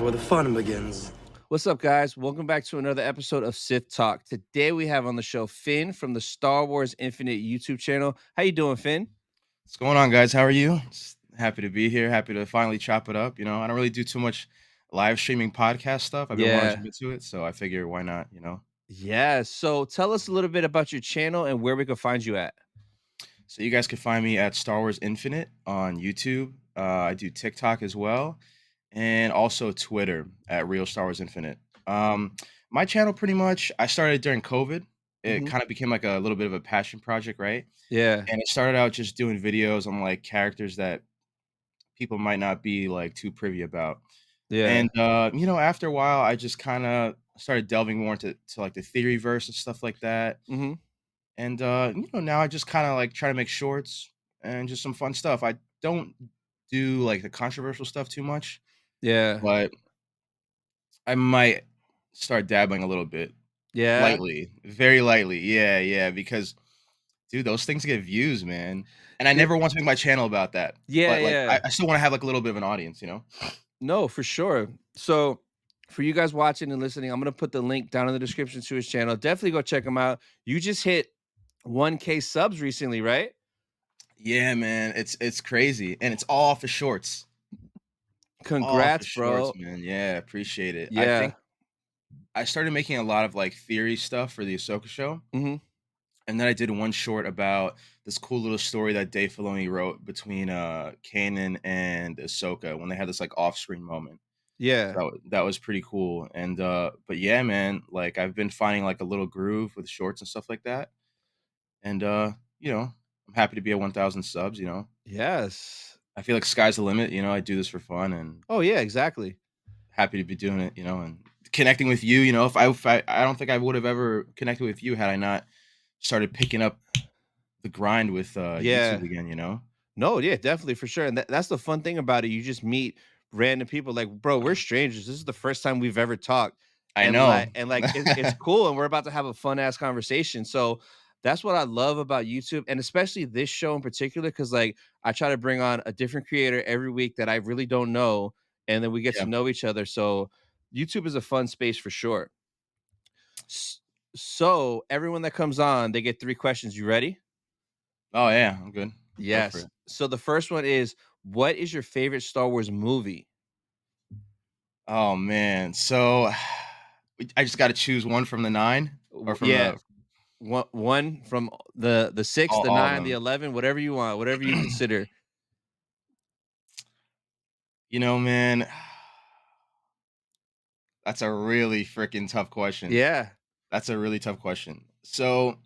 is where the fun begins. What's up, guys? Welcome back to another episode of Sith Talk. Today we have on the show Finn from the Star Wars Infinite YouTube channel. How you doing, Finn? What's going on, guys? How are you? Just happy to be here. Happy to finally chop it up. I don't really do too much live streaming podcast stuff. I've been wanting to Yeah. jump into it, so I figure why not? Yeah. So tell us a little bit about your channel and where we can find you at. So you guys can find me at Star Wars Infinite on YouTube. I do TikTok as well, and also Twitter at Real Star Wars Infinite. Um, my channel pretty much I started during COVID. It Mhm. kind of became like a little bit of a passion project, right? Yeah. And it started out just doing videos on like characters that people might not be like too privy about. Yeah. And, after a while, I just kinda started delving more into like, the theory verse and stuff like that, Hmm. and, now I just kinda, like, try to make shorts and just some fun stuff. I don't do, like, the controversial stuff too much, Yeah. but I might start dabbling a little bit, Yeah. lightly, very lightly. Yeah, yeah, because, dude, those things get views, man, and I Yeah. never want to make my channel about that, Yeah. but, like, I Yeah. I still wanna have, like, a little bit of an audience, you know? No, for sure. So for you guys watching and listening, I'm gonna put the link down in the description to his channel. Definitely go check him out. You just hit 1K subs recently, right? Yeah, man, it's crazy, and it's all off of shorts. All off Congrats, of shorts, bro. man. Yeah, appreciate it. I Yeah. think I started making a lot of, like, theory stuff for the Ahsoka Show, Hmm. and then I did one short about this cool little story that Dave Filoni wrote between, Kanan and Ahsoka when they had this, like, off-screen moment. So Yeah. that was pretty cool, and, but yeah, man, like, I've been finding, like, a little groove with shorts and stuff like that, and, I'm happy to be at 1,000 subs. Yes. I feel like sky's the limit, I do this for fun and Oh, yeah, exactly. happy to be doing it, and connecting with you. If I don't think I would have ever connected with you had I not started picking up the grind with Yeah. YouTube again. No, yeah, definitely, for sure, and that's the fun thing about it. You just meet random people like, "Bro, we're strangers. This is the first time we've ever talked." I And, know. it's cool, and we're about to have a fun-ass conversation, so that's what I love about YouTube, and especially this show in particular, because I try to bring on a different creator every week that I really don't know, and then we get Yeah. to know each other, so YouTube is a fun space for sure. S so everyone that comes on, they get 3 questions. You ready? Oh yeah, I'm good. Go for Yes. it. So the first one is, what is your favorite Star Wars movie? Oh man. So I just got to choose one from the nine or from Yeah, the one from the 6, the all of 9, the them. 11, whatever you want, whatever you consider. Man, that's a really freaking tough question. Yeah. That's a really tough question. So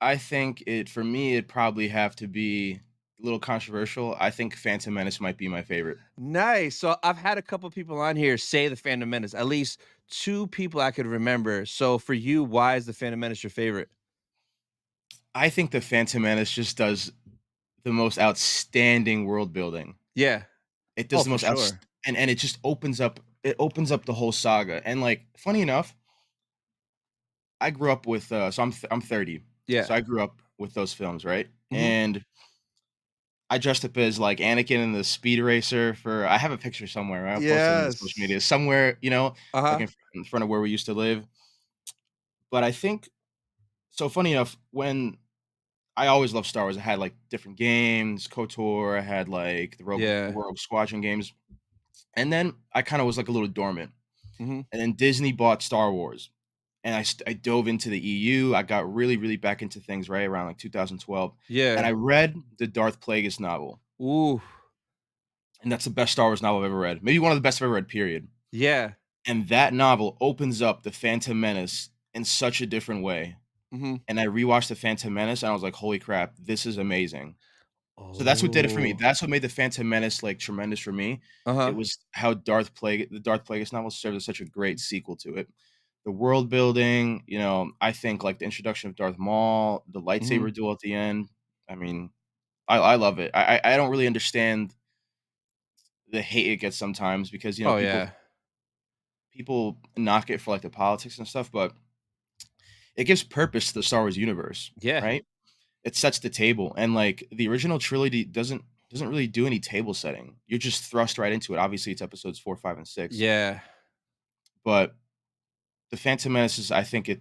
I think for me, it'd probably have to be a little controversial. I think Phantom Menace might be my favorite. Nice. So I've had a couple people on here say the Phantom Menace, at least 2 people I could remember. So for you, why is the Phantom Menace your favorite? I think the Phantom Menace just does the most outstanding world building. Yeah. It Oh, does the for most sure. and it just opens up the whole saga. And like funny enough, I grew up with so I'm 30. So Yeah. I grew up with those films, right? Mhm. And I dressed up as like Anakin in the Speed Racer for I have a picture somewhere. Right? I'll post it in the social Yes. media somewhere, like Uh-huh. in front of where we used to live. But I think so funny enough, when I always loved Star Wars, I had, like, different games, KOTOR, I had, like, the Yeah. Rogue Squadron games, and then I kinda was, like, a little dormant, Mhm. and then Disney bought Star Wars, and I dove into the EU, I got really, really back into things right around, like, 2012, and Yeah. I read the Darth Plagueis novel, Ooh. and that's the best Star Wars novel I've ever read, maybe one of the best I've ever read, period, Yeah. and that novel opens up The Phantom Menace in such a different way, Mhm. and I rewatched The Phantom Menace, and I was like, "Holy crap, this is amazing." So that's what did it for me. Oh. That's what made The Phantom Menace, like, tremendous for me. It Uh-huh. was how the Darth Plagueis novel served as such a great sequel to it. The world building, I think, like, the introduction of Darth Maul, the Mhm. lightsaber duel at the end, I mean, I love it. I don't really understand the hate it gets sometimes because, Oh, people yeah. people knock it for, like, the politics and stuff, but it gives purpose to the Star Wars universe, Yeah. right? It sets the table, and, like, the original trilogy doesn't doesn't really do any table setting. You're just thrust right into it. Obviously, it's episodes 4, 5, and 6, Yeah. but the Phantom Menace is I think it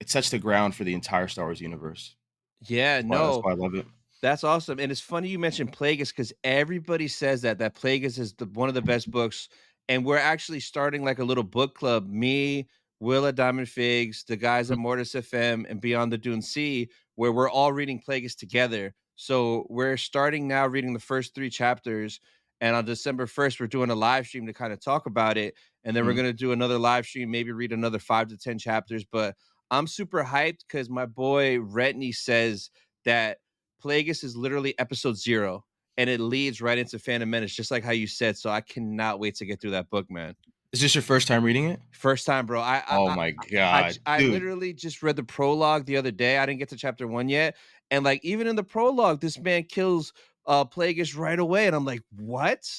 sets the ground for the entire Star Wars universe. Yeah, That's no. why I love it. That's awesome, and it's funny you mentioned Plagueis because everybody says that Plagueis is one of the best books, and we're actually starting like a little book club. Me, Willa Diamond Figs, the guys Mhm, at Mortis FM, and Beyond the Dune Sea, where we're all reading Plagueis together. So we're starting now reading the first 3 chapters, and on December 1st, we're doing a live stream to kind of talk about it, and then we're mhm. gonna do another live stream, maybe read another 5 to 10 chapters. But I'm super hyped because my boy Retney says that Plagueis is literally episode 0, and it leads right into Phantom Menace, just like how you said, so I cannot wait to get through that book, man. Is this your first time reading it? First time, bro. Oh my god, I dude, literally just read the prologue the other day. I didn't get to chapter 1 yet, and, like, even in the prologue, this man kills, Plagueis right away, and I'm like, "What?"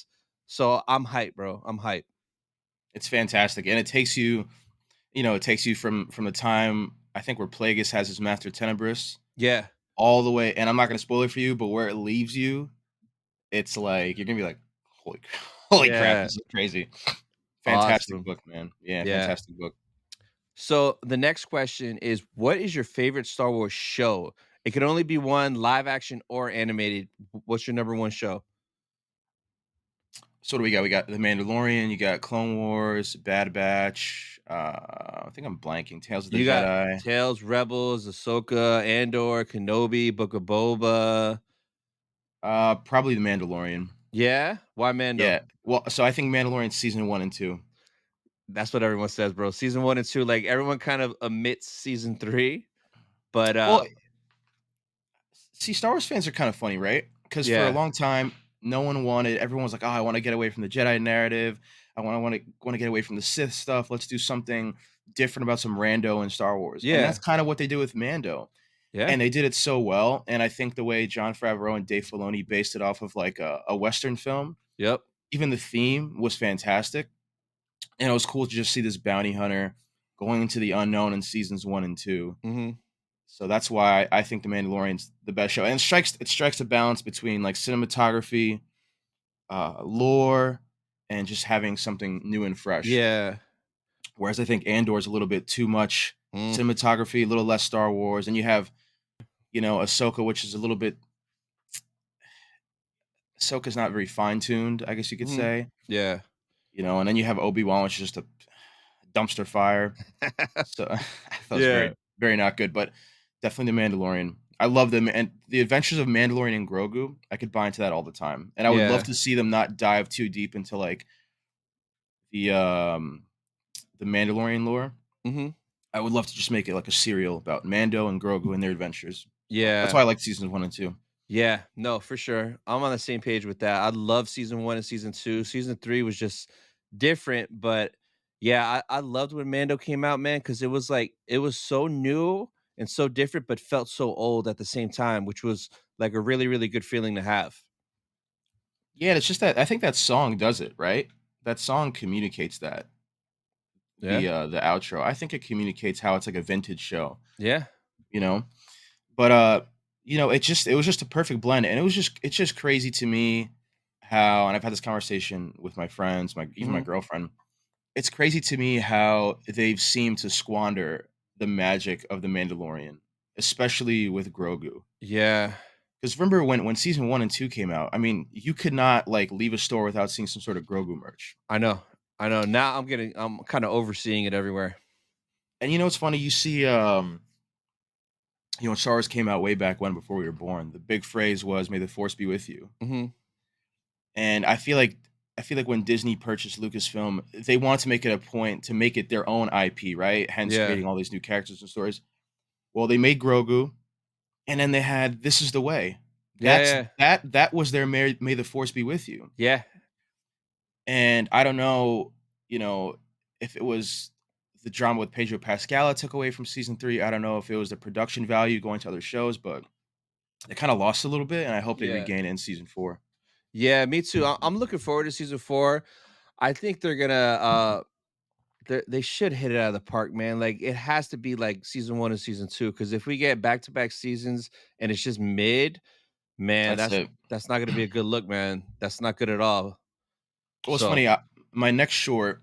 So, I'm hyped, bro. I'm hyped. it's fantastic, and it takes you, it takes you from the time I think where Plagueis has his Master Tenebris Yeah. all the way, and I'm not gonna spoil it for you, but where it leaves you, it's like you're gonna be like, "Holy holy crap, Yeah. this is crazy." Fantastic Awesome. book, man. Yeah, Yeah. fantastic book. So the next question is, what is your favorite Star Wars show? It can only be one, live action or animated. What's your number one show? So what do we got? We got The Mandalorian, you got Clone Wars, Bad Batch, I think I'm blanking, Tales of the You got Jedi. Tales, Rebels, Ahsoka, Andor, Kenobi, Book of Boba. Probably The Mandalorian. Yeah, why Mando? Yeah. Well, so I think Mandalorian season 1 and 2. That's what everyone says, bro. Season 1 and 2, like everyone kind of omits season 3, but Well, see, Star Wars fans are kind of funny, right? Because for a yeah, long time, no one wanted. Everyone was like, "Oh, I want to get away from the Jedi narrative. I want to get away from the Sith stuff. Let's do something different about some rando in Star Wars." And that's yeah, kind of what they did with Mando, yeah, and they did it so well. And I think the way John Favreau and Dave Filoni based it off of like a Western film, yep, even the theme was fantastic, and it was cool to just see this bounty hunter going into the unknown in seasons 1 and 2. hmm, So that's why I think The Mandalorian's the best show, and it strikes a balance between, like, cinematography, lore, and just having something new and fresh. yeah, Whereas I think Andor's a little bit too much mm, cinematography, a little less Star Wars, and you have, Ahsoka, which is a little bit Ahsoka's not very fine-tuned, I guess you could hmm, say, yeah, and then you have Obi-Wan, which is just a dumpster fire. So, I thought it was yeah, very, very not good, but definitely The Mandalorian. I love them, and the adventures of Mandalorian and Grogu, I could buy into that all the time, and I would love yeah, to see them not dive too deep into, like, the, um, the Mandalorian lore. hmm, I would love to just make it like a serial about Mando and Grogu and their adventures. So, that's yeah. why I like seasons 1 and 2. Yeah, no, for sure. I'm on the same page with that. I love season 1 and season 2. Season 3 was just different, but yeah, I loved when Mando came out, man, because it was like it was so new and so different, but felt so old at the same time, which was like a really, really good feeling to have. Yeah, it's just that I think that song does it, right? That song communicates that, Yeah. the outro. I think it communicates how it's like a vintage show, Yeah. you know? But, it was just a perfect blend, and it's just crazy to me how, and I've had this conversation with my friends, even my Mhm. girlfriend. It's crazy to me how they've seemed to squander the magic of The Mandalorian, especially with Grogu. Yeah. Because remember when season 1 and 2 came out, I mean, you could not, like, leave a store without seeing some sort of Grogu merch. I know. I know. Now I'm kind of overseeing it everywhere. And it's funny, you see, when Star Wars came out way back when, before we were born, the big phrase was, "May the Force be with you." Mhm. And I feel like when Disney purchased Lucasfilm, they wanted to make it a point to make it their own IP, right? Hence Yeah. creating all these new characters and stories. Well, they made Grogu, and then they had This Is the Way. Yeah, That's yeah. that was their May the Force be with you. Yeah. And I don't know, you know, if it was the drama with Pedro Pascal it took away from season 3. I don't know if it was the production value going to other shows, but it kinda lost a little bit, and I hope they Yeah. regain it in season 4. Yeah, me too. I'm looking forward to season 4. I think they're gonna they should hit it out of the park, man. Like it has to be like season 1 and season 2 because if we get back to back seasons and it's just Man, That's that's it. that's not gonna be a good look, man. That's not good at all. Well, it's So funny, my next short,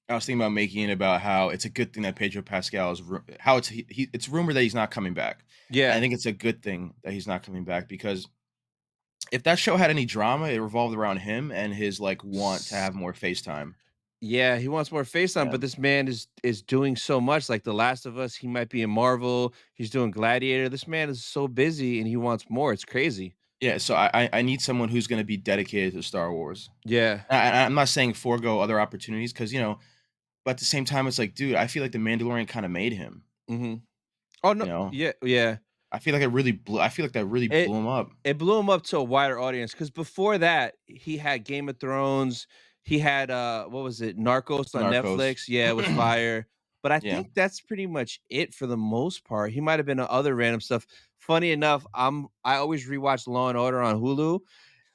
I was thinking about making it about how it's a good thing that Pedro Pascal is how it's rumored that he's not coming back. And I yeah. think it's a good thing that he's not coming back because if that show had any drama, it revolved around him and his like want to have more FaceTime. Yeah, he wants more face time, Yeah. but this man is doing so much. Like The Last of Us, he might be in Marvel. He's doing Gladiator. This man is so busy, and he wants more. It's crazy. Yeah, so I need someone who's gonna be dedicated to Star Wars. Yeah. I'm not saying forego other opportunities because but at the same time, it's like, dude, I feel like The Mandalorian kinda made him, Hmm. Oh no. you know? Yeah. Yeah. I feel like that really It blew him up. it blew him up to a wider audience because before that, he had Game of Thrones, he had, what was it? Narcos on Narcos. Netflix. Yeah, it was fire. But I Yeah. think that's pretty much it for the most part. He might have been on other random stuff. Funny enough, I always rewatch Law& and Order on Hulu,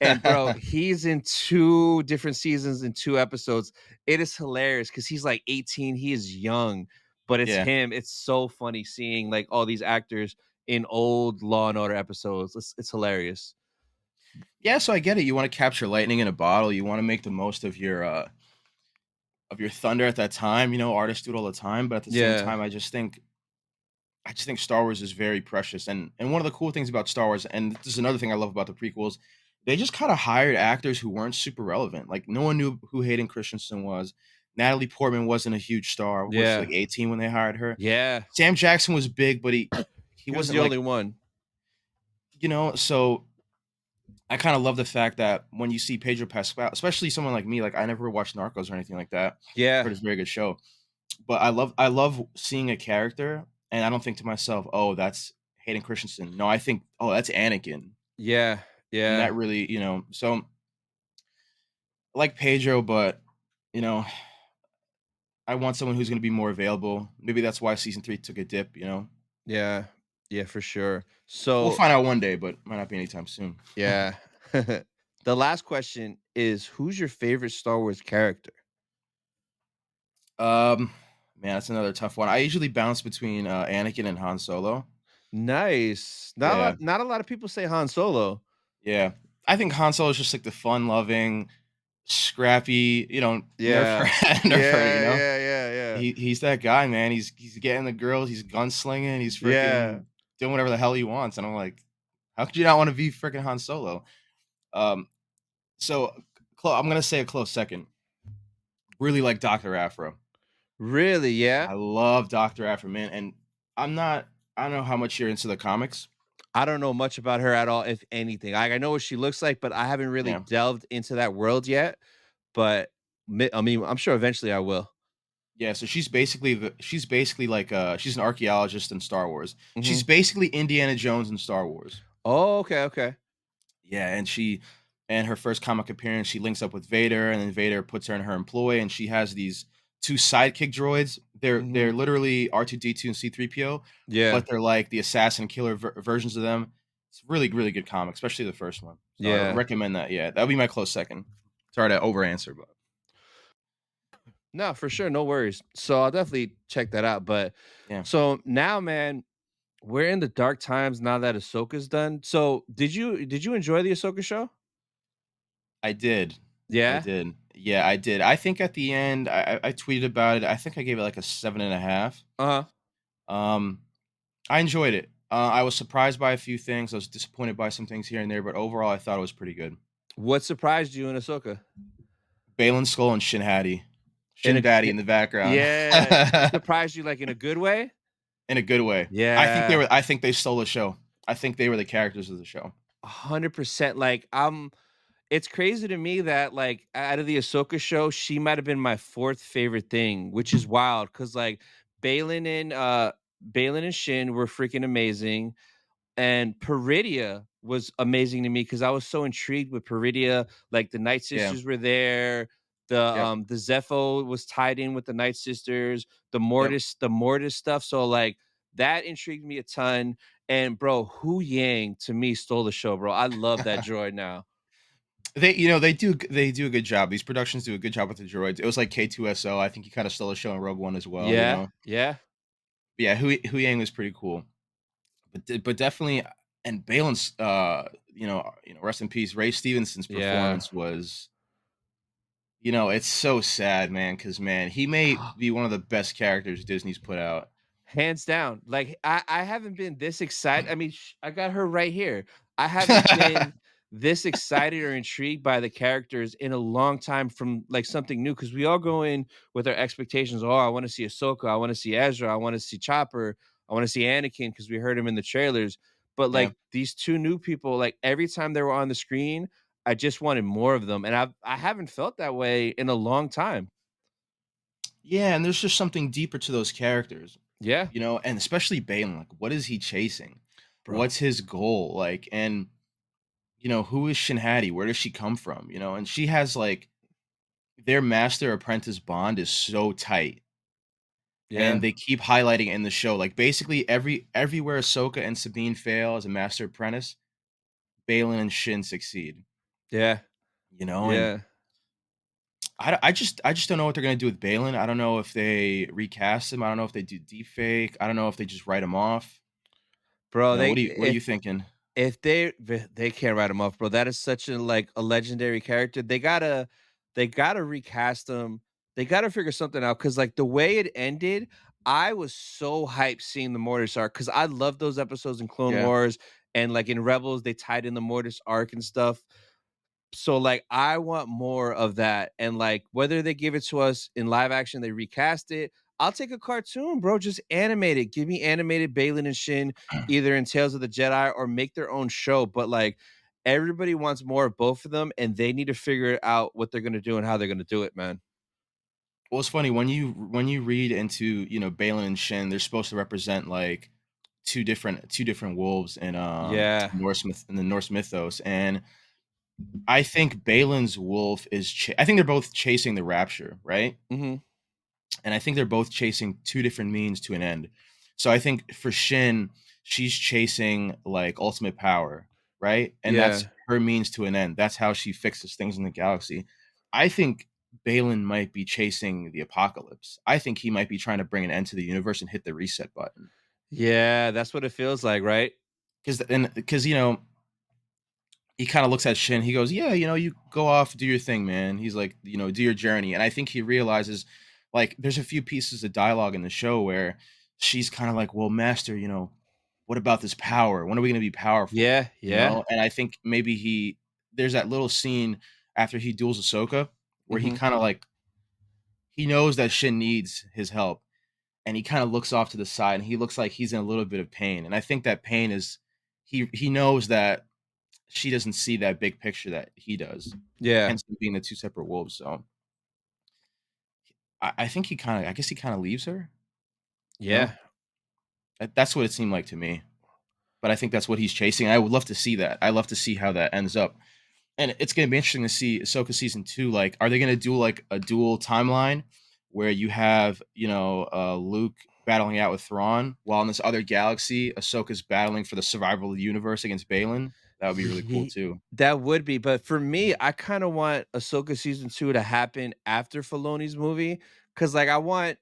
and bro, he's in 2 different seasons in 2 episodes. It is hilarious because he's, like, 18, he is young, but it's Yeah. him. It's so funny seeing, like, all these actors in old Law& and Order episodes. It's hilarious. Yeah, so I get it. You wanna capture lightning in a bottle, you wanna make the most of your thunder at that time, artists do it all the time, but at the same Yeah. time, I just think Star Wars is very precious, and one of the cool things about Star Wars, and this is another thing I love about the prequels, they just kinda hired actors who weren't super relevant, like, no one knew who Hayden Christensen was. Natalie Portman wasn't a huge star. Was she, Yeah. like, 18 when they hired her? Yeah. Sam Jackson was big, but he He was wasn't the only like one. so I kinda love the fact that when you see Pedro Pascal, especially someone like me, like, I never watched Narcos or anything like that. Yeah. Heard it's a very good show. But I love seeing a character, and I don't think to myself, "Oh, that's Hayden Christensen." No, I think, "Oh, that's Anakin." Yeah. And Yeah. that really, so I like Pedro, but, you know, I want someone who's gonna be more available. Maybe that's why season 3 took a dip. Yeah. Yeah, for sure. We'll So, find out one day, but might not be anytime soon. yeah. The last question is, who's your favorite Star Wars character? Um, Man, that's another tough one. I usually bounce between, Anakin and Han Solo. Nice. Yeah, Not a lot of people say Han Solo. yeah. I think Han Solo is just, like, the fun-loving, scrappy, nerf Yeah. herder, nerf herder, Yeah, yeah, yeah, yeah. He's that guy, man. He's getting the girls, he's gunslinging, he's Yeah. freaking doing whatever the hell he wants, and I'm like, "How could you not wanna be freaking Han Solo?" Um, so, I'm gonna say a close second. Really like Doctor Aphra. Really, yeah? I love Doctor Aphra, man, and I'm not I don't know how much you're into the comics. I don't know much about her at all, if anything. I know what she looks like, but I haven't really Yeah. delved into that world yet. But I mean, I'm sure eventually I will. Yeah, so she's basically like, she's an archaeologist in Star Wars. She's Mhm. basically Indiana Jones in Star Wars. Oh, okay, okay. Yeah, and her first comic appearance, she links up with Vader, and then Vader puts her in her employ, and she has these 2 sidekick droids. They're Mhm. literally R2-D2 and C-3PO, Yeah, but they're like the assassin killer versions of them. It's a really, really good comic, especially the first one. So I yeah. recommend that. Yeah, that would be my close second. Sorry to over answer, but No, for sure, no worries. So I'll definitely check that out. But yeah, so now, man, we're in the dark times now that Ahsoka's done. So did you enjoy the Ahsoka show? I did. I Yeah. did. Yeah, I did. I think at the end, I tweeted about it. I think I gave it like a 7.5. Uh huh. Um, I enjoyed it. I was surprised by a few things. I was disappointed by some things here and there, but overall, I thought it was pretty good. What surprised you in Ahsoka? Baylon, Skull, and Shin Hati. In Shin a Daddy in the background. yeah, surprised you like in a good way? In a good way. Yeah, I think they stole the show. I think they were the characters of the show. 100%. Like it's crazy to me that like out of the Ahsoka show, she might have been my fourth favorite thing, which is wild because like Balin and uh Balin and Shin were freaking amazing. And Peridia was amazing to me because I was so intrigued with Peridia. Like the Night Yeah. Sisters were there. Yep. The Zepho was tied in with the Night Sisters, Yep. The Mortis stuff. So like that intrigued me a ton. And bro, Hu Yang to me stole the show, bro. I love that droid now. They do a good job. These productions do a good job with the droids. It was like K2SO. I think he kind of stole the show in Rogue One as well. Yeah, yeah. Yeah, Hu Yang was pretty cool. But definitely and Balin's, rest in peace. Ray Stevenson's Yeah. performance was, it's so sad, man. Because man, he may be one of the best characters Disney's put out. Hands down. Like, I haven't been this excited. I mean, I got her right here. I haven't been this excited or intrigued by the characters in a long time from, like, something new. Because we all go in with our expectations, "Oh, I wanna see Ahsoka, I wanna see Ezra, I wanna see Chopper, I wanna see Anakin," because we heard him in the trailers. But, Yeah. like, these 2 new people, like, every time they were on the screen, I just wanted more of them, and I haven't felt that way in a long time. Yeah, and there's just something deeper to those characters, Yeah, and especially Baylon. Like, what is he chasing? bro. What's his goal? Like, and who is Shin Hati? Where does she come from? And she has like their master apprentice bond is so tight, and Yeah, they keep highlighting it in the show. Like basically everywhere Ahsoka and Sabine fail as a master apprentice, Baylon and Shin succeed. yeah, And yeah. I just don't know what they're gonna do with Baylon. I don't know if they recast him. I don't know if they do deep fake. I don't know if they just write him off. Bro, they What are you thinking? if they can't write him off, bro. That is such a, like, a legendary character. They gotta recast him. They gotta figure something out because, like, the way it ended, I was so hyped seeing the Mortis arc because I love those episodes in Clone Yeah. Wars and, like, in Rebels, they tied in the Mortis arc and stuff. So, like, I want more of that, and, like, whether they give it to us in live action, they recast it, I'll take a cartoon, bro, just animate it. Give me animated Baylin and Shin, either in Tales of the Jedi or make their own show, but, like, everybody wants more of both of them, and they need to figure out what they're gonna do and how they're gonna do it, man. Well, it's funny when you read into Balin and Shin, they're supposed to represent like two different wolves Yeah. In the Norse mythos, and I think Balin's wolf I think they're both chasing the rapture, right? Mhm. And I think they're both chasing two different means to an end. So I think for Shin, she's chasing like ultimate power, right? And that's Yeah. her means to an end. That's how she fixes things in the galaxy. I think Balin might be chasing the apocalypse. I think he might be trying to bring an end to the universe and hit the reset button. Yeah, that's what it feels like, right? Because he kind of looks at Shin. He goes, "Yeah, you go off, do your thing, man." He's like, "Do your journey." And I think he realizes, like, there's a few pieces of dialogue in the show where she's kind of like, "Well, Master, what about this power? When are we going to be powerful?" Yeah, yeah. And I think maybe there's that little scene after he duels Ahsoka where he Mhm. kind of like he knows that Shin needs his help, and he kind of looks off to the side, and he looks like he's in a little bit of pain. And I think that pain is he knows that she doesn't see that big picture that he does, Yeah. hence them being the 2 separate wolves. So, I think I guess he kinda leaves her, you know? Yeah. That's what it seemed like to me, but I think that's what he's chasing. I would love to see that. I love to see how that ends up, and it's gonna be interesting to see Ahsoka season 2, like, are they gonna do, like, a dual timeline where you have, Luke battling out with Thrawn, while in this other galaxy, Ahsoka's battling for the survival of the universe against Balin? That would be really cool Ye too. That would be, but for me, I kinda want Ahsoka season 2 to happen after Filoni's movie, because like, I want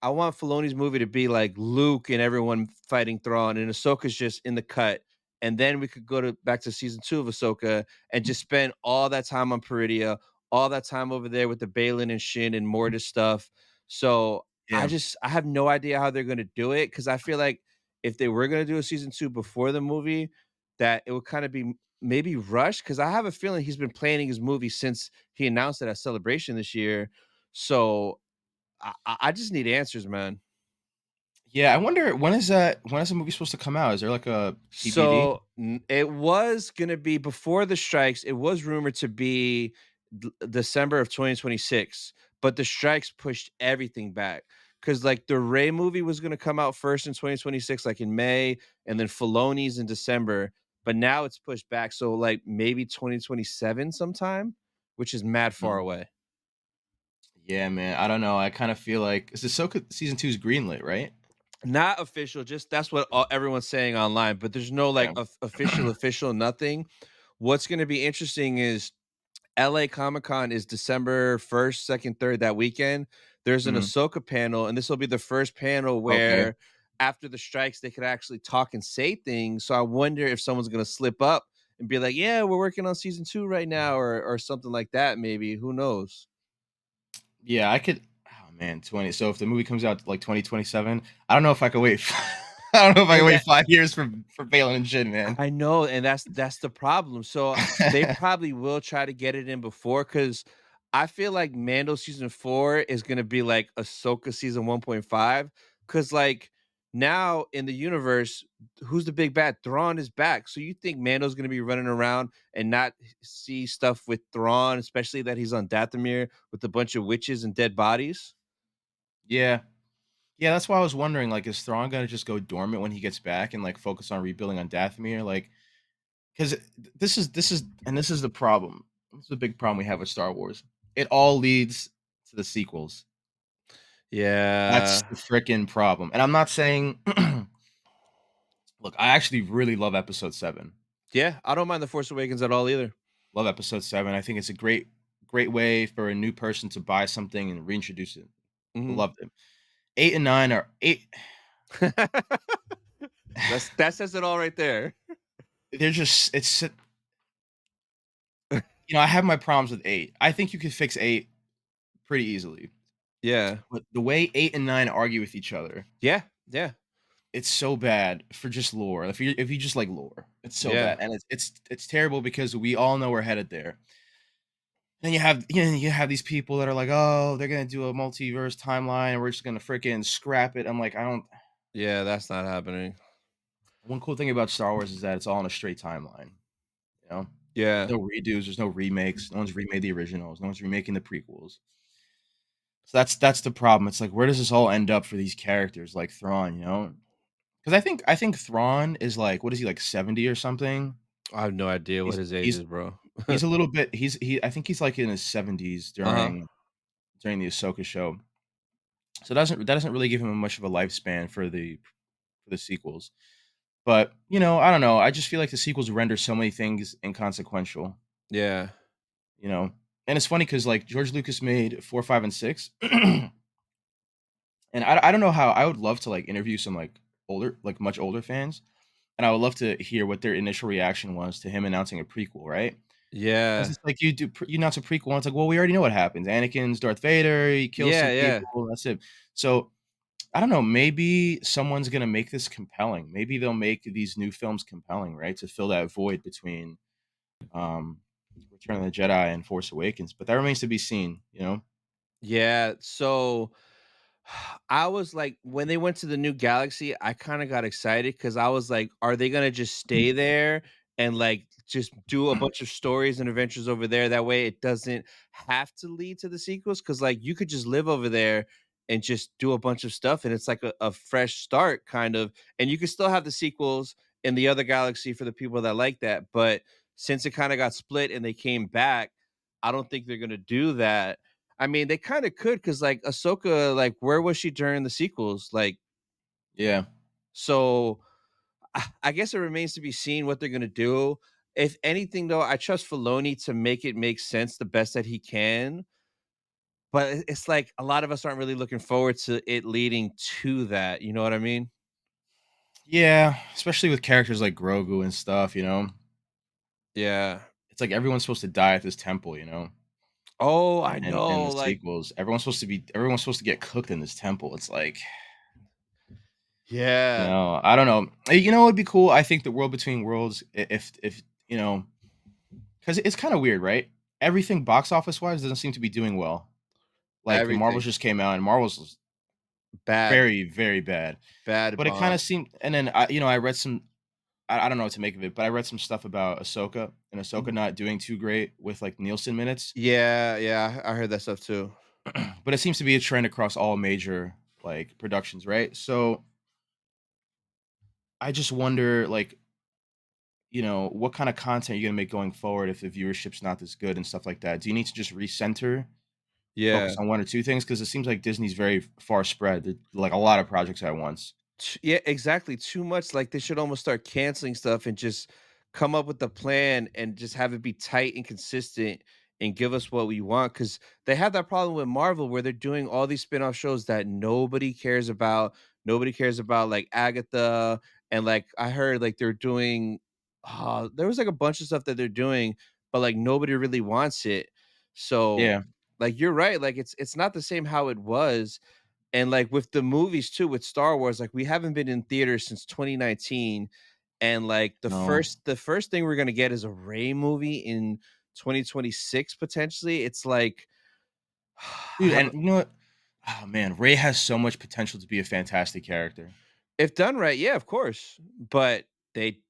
Filoni's movie to be like Luke and everyone fighting Thrawn, and Ahsoka's just in the cut, and then we could go to back to season 2 of Ahsoka and just spend all that time on Peridia, all that time over there with the Balin and Shin and Mortis stuff. So, Yeah. I have no idea how they're gonna do it because I feel like if they were gonna do a season 2 before the movie, that it would kinda be maybe rushed because I have a feeling he's been planning his movie since he announced it at Celebration this year. So, I just need answers, man. Yeah, I wonder when is the movie supposed to come out? Is there like a TBD? So, it was gonna be before the strikes, it was rumored to be December of 2026, but the strikes pushed everything back. Cause like, the Ray movie was gonna come out first in 2026, like, in May, and then Filoni's in December, but now it's pushed back, so, like, maybe 2027 sometime, which is mad far Mm. away. Yeah, man. I don't know. I kind of feel like is Ahsoka season 2 is greenlit, right? Not official, just that's what everyone's saying online, but there's no, like, Yeah. official nothing. What's gonna be interesting is LA Comic Con is December 1st, 2nd, 3rd, that weekend. There's an Mhm. Ahsoka panel, and this will be the first panel Okay. where after the strikes, they could actually talk and say things. So I wonder if someone's gonna slip up and be like, "Yeah, we're working on season 2 right now," or something like that maybe, who knows? Yeah, I could oh man, 20 so if the movie comes out like 2027, I don't know if I can wait I don't know if I can And wait that 5 years for Baylon and Shin, man. I know, and that's the problem. So they probably will try to get it in before, because I feel like Mando season 4 is gonna be like Ahsoka season 1.5. Because like now in the universe, who's the big bad? Thrawn is back. So you think Mando's gonna be running around and not see stuff with Thrawn, especially that he's on Dathomir with a bunch of witches and dead bodies? Yeah. Yeah, that's why I was wondering, like, is Thrawn gonna just go dormant when he gets back and, like, focus on rebuilding on Dathomir? Like, 'cause this is the problem. This is the big problem we have with Star Wars. It all leads to the sequels. That's Yeah. the fricking problem, and I'm not saying look, I actually really love Episode 7. Yeah, I don't mind The Force Awakens at all either. Love Episode 7. I think it's a great way for a new person to buy something and reintroduce it. Mhm. Loved it. 8 and 9 are 8 That says it all right there. they're just it's I have my problems with 8. I think you could fix 8 pretty easily, Yeah. but the way 8 and 9 argue with each other, Yeah, yeah, it's so bad for just lore. If you just like lore, it's so yeah, bad, and it's terrible because we all know we're headed there. Then you have these people that are like, "Oh, they're gonna do a multiverse timeline, and we're just gonna freaking scrap it." I'm like, I don't yeah, that's not happening. one cool thing about Star Wars is that it's all on a straight timeline, you know? There's Yeah, no redos, there's no remakes, no one's remade the originals, no one's remaking the prequels. So that's the problem. It's like, where does this all end up for these characters like Thrawn, you know? Because I think Thrawn is like, what is he, like 70 or something? I have no idea what He's his age he's is, bro. he's a little bit I think he's like in his 70s Uh-huh. during the Ahsoka show. So that doesn't really give him much of a lifespan for the sequels. But, I don't know. I just feel like the sequels render so many things inconsequential, Yeah, you know? And it's funny because like George Lucas made 4, 5, and 6. And I don't know how I would love to like interview some like much older fans. And I would love to hear what their initial reaction was to him announcing a prequel, right? Because yeah, it's like you announce a prequel, and it's like, well, we already know what happens. Anakin's Darth Vader, he kills some yeah, yeah, people, that's it. So I don't know, maybe someone's gonna make this compelling. Maybe they'll make these new films compelling, right? To fill that void between, um, Return of the Jedi and Force Awakens, but that remains to be seen, you know? yeah. So I was like, when they went to the new galaxy, I kind of got excited because I was like, are they gonna just stay there and like just do a bunch of stories and adventures over there? That way it doesn't have to lead to the sequels. Cause like you could just live over there and just do a bunch of stuff, and it's like a fresh start, kind of. And you can still have the sequels in the other galaxy for the people that like that. But since it kind of got split and they came back, I don't think they're gonna do that. I mean, they kinda could, cause like, Ahsoka, like, where was she during the sequels? Like, Yeah. so, I guess it remains to be seen what they're gonna do. If anything, though, I trust Filoni to make it make sense the best that he can, but it's like a lot of us aren't really looking forward to it leading to that, you know what I mean? Yeah, especially with characters like Grogu and stuff, you know? Yeah. It's like everyone's supposed to die at this temple, you know? Oh, I And in know, the like, sequels, everyone's supposed to get cooked in this temple. It's like, yeah, I don't know. You know what would be cool? I think the World Between Worlds, if because it's kind of weird, right? Everything box office wise doesn't seem to be doing well. Like the everything. Marvels just came out, and Marvels was Bad, very, very bad. bad But it kind bomb. of seemed, and then I read some. I don't know what to make of it, but I read some stuff about Ahsoka and Ahsoka Mhm. not doing too great with like Nielsen minutes. Yeah, yeah, I heard that stuff too. But it seems to be a trend across all major like productions, right? So I just wonder, like, what kind of content you're gonna make going forward if the viewership's not this good and stuff like that. Do you need to just recenter and Yeah. focus on one or two things? Because it seems like Disney's very far spread, like a lot of projects at once. Yeah, exactly. Too much. Like they should almost start canceling stuff and just come up with a plan and just have it be tight and consistent and give us what we want. Cause they have that problem with Marvel where they're doing all these spin-off shows that nobody cares about. Nobody cares about, like Agatha. And like I heard like they're doing there was like a bunch of stuff that they're doing, but like nobody really wants it. So Yeah. like you're right, like it's not the same how it was. And like with the movies too, with Star Wars, like we haven't been in theaters since 2019. And like No. the first thing we're gonna get is a Ray movie in 2026 potentially. It's like I Dude, have and you know what? Oh, man, Ray has so much potential to be a fantastic character. if done right, yeah, of course. But they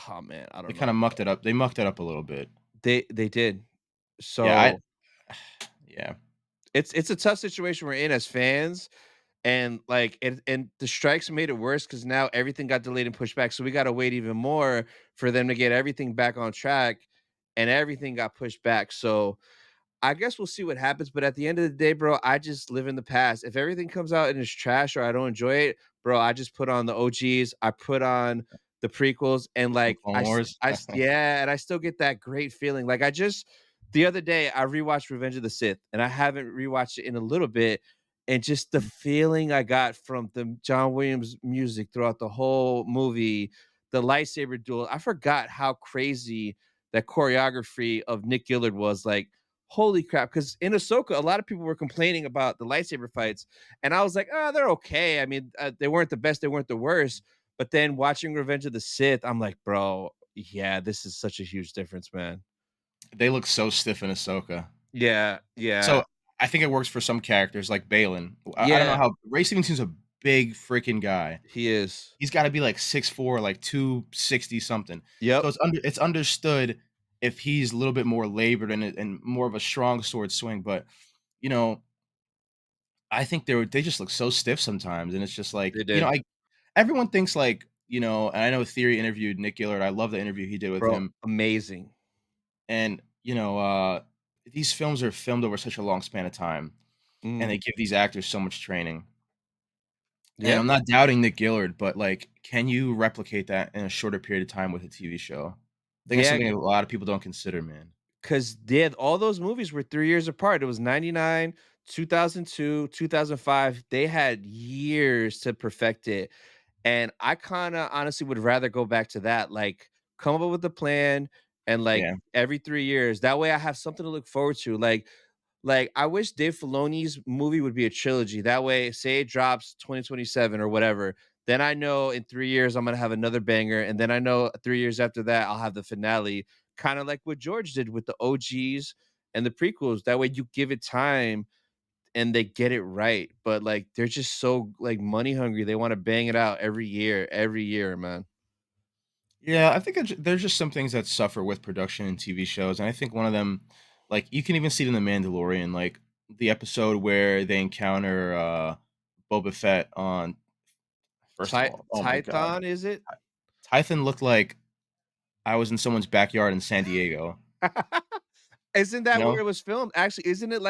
oh man, I They don't kinda know. mucked it up. They mucked it up a little bit. They did. Yeah, I So yeah. it's a tough situation we're in as fans. And like and the strikes made it worse because now everything got delayed and pushed back. So we gotta wait even more for them to get everything back on track, and everything got pushed back. So I guess we'll see what happens, but at the end of the day, bro, I just live in the past. If everything comes out and is trash or I don't enjoy it, bro, I just put on the OGs, I put on the prequels, and Some like Clone Wars. yeah, and I still get that great feeling. Like I just the other day I rewatched Revenge of the Sith, and I haven't rewatched it in a little bit, and just the Mm. feeling I got from the John Williams music throughout the whole movie, the lightsaber duel. I forgot how crazy that choreography of Nick Gillard was. Like holy crap, because in Ahsoka, a lot of people were complaining about the lightsaber fights, and I was like, "Oh, they're okay." I mean, they weren't the best, they weren't the worst, but then watching Revenge of the Sith, I'm like, "Bro, yeah, this is such a huge difference, man." They look so stiff in Ahsoka. Yeah, yeah, So, I think it works for some characters like Baylon. I don't know yeah, how Ray Stevenson's a big freaking guy. he is. He's gotta be like 6'4", like 260 something. So Yep, it's understood if he's a little bit more labored and more of a strong sword swing, but, you know, I think they just look so stiff sometimes, and it's just like, they did. I everyone thinks like, and I know Theory interviewed Nick Gillard. I love the interview he did with Bro, him, amazing. and, these films are filmed over such a long span of time, and Mm, they give these actors so much training, and yeah, I'm not doubting Nick Gillard, but, like, can you replicate that in a shorter period of time with a TV show? I think that's yeah, something a lot of people don't consider, man. because all those movies were 3 years apart. It was 99, 2002, 2005. They had years to perfect it. And I kinda honestly would rather go back to that, like, come up with a plan and, like, Yeah. every 3 years, that way I have something to look forward to, I wish Dave Filoni's movie would be a trilogy, that way, say it drops 2027 or whatever, then I know in 3 years I'm gonna have another banger, and then I know 3 years after that, I'll have the finale, kinda like what George did with the OGs and the prequels, that way you give it time and they get it right, but, like, they're just so, like, money hungry, they wanna bang it out every year, man. Yeah, I think there's just some things that suffer with production in TV shows, and I think one of them, like, you can even see it in The Mandalorian, like, the episode where they encounter, Boba Fett on first of all, oh my god. Tython, is it? Tython looked like I was in someone's backyard in San Diego, Isn't you that where know? it was filmed? Actually, isn't that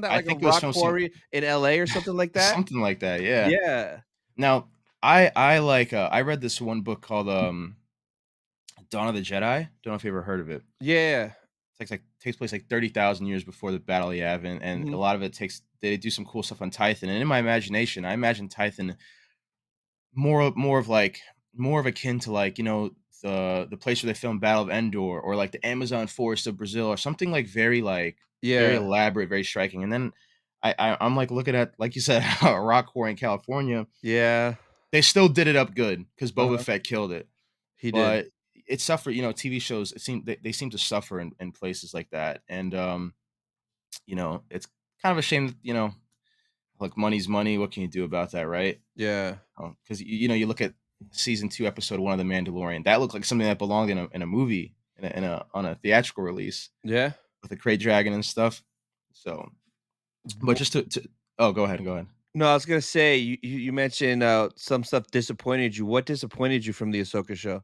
I like a think it was rock from some quarry in LA or something like that? something like that, yeah. Yeah. Now, I like, I read this one book called, Dawn of the Jedi. Don't know if you ever heard of it. Yeah. It's like takes place like 30,000 years before the Battle of Yavin, and a Mhm. lot of it takes they do some cool stuff on Tython. And in my imagination, I imagine Tython more of akin to like, the place where they filmed Battle of Endor or like the Amazon forest of Brazil or something like very Yeah. elaborate, very striking. And then I'm like looking at, like you said, a rock quarry in California. Yeah. They still did it up good because Boba Uh-huh. Fett killed it. He did. But it suffered, TV shows, they seem to suffer in places like that, and, it's kind of a shame that, like, money's money, what can you do about that, right? Yeah. 'Cause, you look at season 2, episode 1 of The Mandalorian, that looked like something that belonged in a movie, on a theatrical release Yeah. with a krayt dragon and stuff, so but W just to Oh, go ahead. No, I was gonna say, you mentioned, some stuff disappointed you. What disappointed you from the Ahsoka show?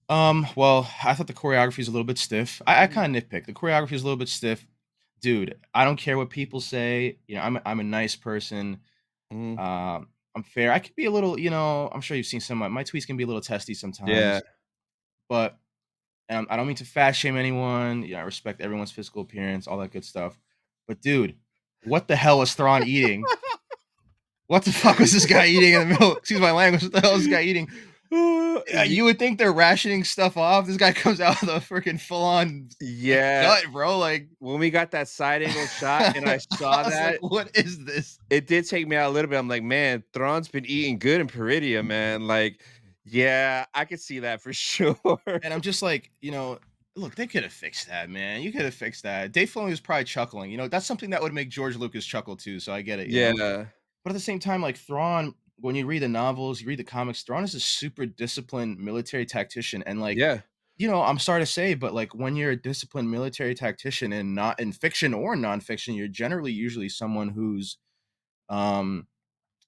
Well, I thought the choreography is a little bit stiff. I Mhm. kinda nitpick. The choreography is a little bit stiff. Dude, I don't care what people say, I'm a nice person, Mhm. I'm fair. I could be a little, I'm sure you've seen some of my tweets can be a little testy Yeah. sometimes, but, I don't mean to fat shame anyone, I respect everyone's physical appearance, all that good stuff, but dude, what the hell was Thrawn eating? What the fuck was this guy eating in the middle excuse my language, what the hell is this guy eating? Yeah, you would think they're rationing stuff off. This guy comes out with a freaking full-on, like, Yeah, gut, bro, like when we got that side angle shot and I I saw was like, that, "What is this?" it did take me out a little bit. I'm like, "Man, Thrawn's been eating good in Peridia, man." Like, yeah, I could see that for sure. And I'm just like, look, they could have fixed that, man. You could have fixed that. Dave Filoni was probably chuckling. That's something that would make George Lucas chuckle too. So I get it. Yeah, But at the same time, like Thrawn, when you read the novels, you read the comics, Thrawn is a super disciplined military tactician. And like, yeah, I'm sorry to say, but like when you're a disciplined military tactician and not in fiction or nonfiction, you're generally usually someone who's um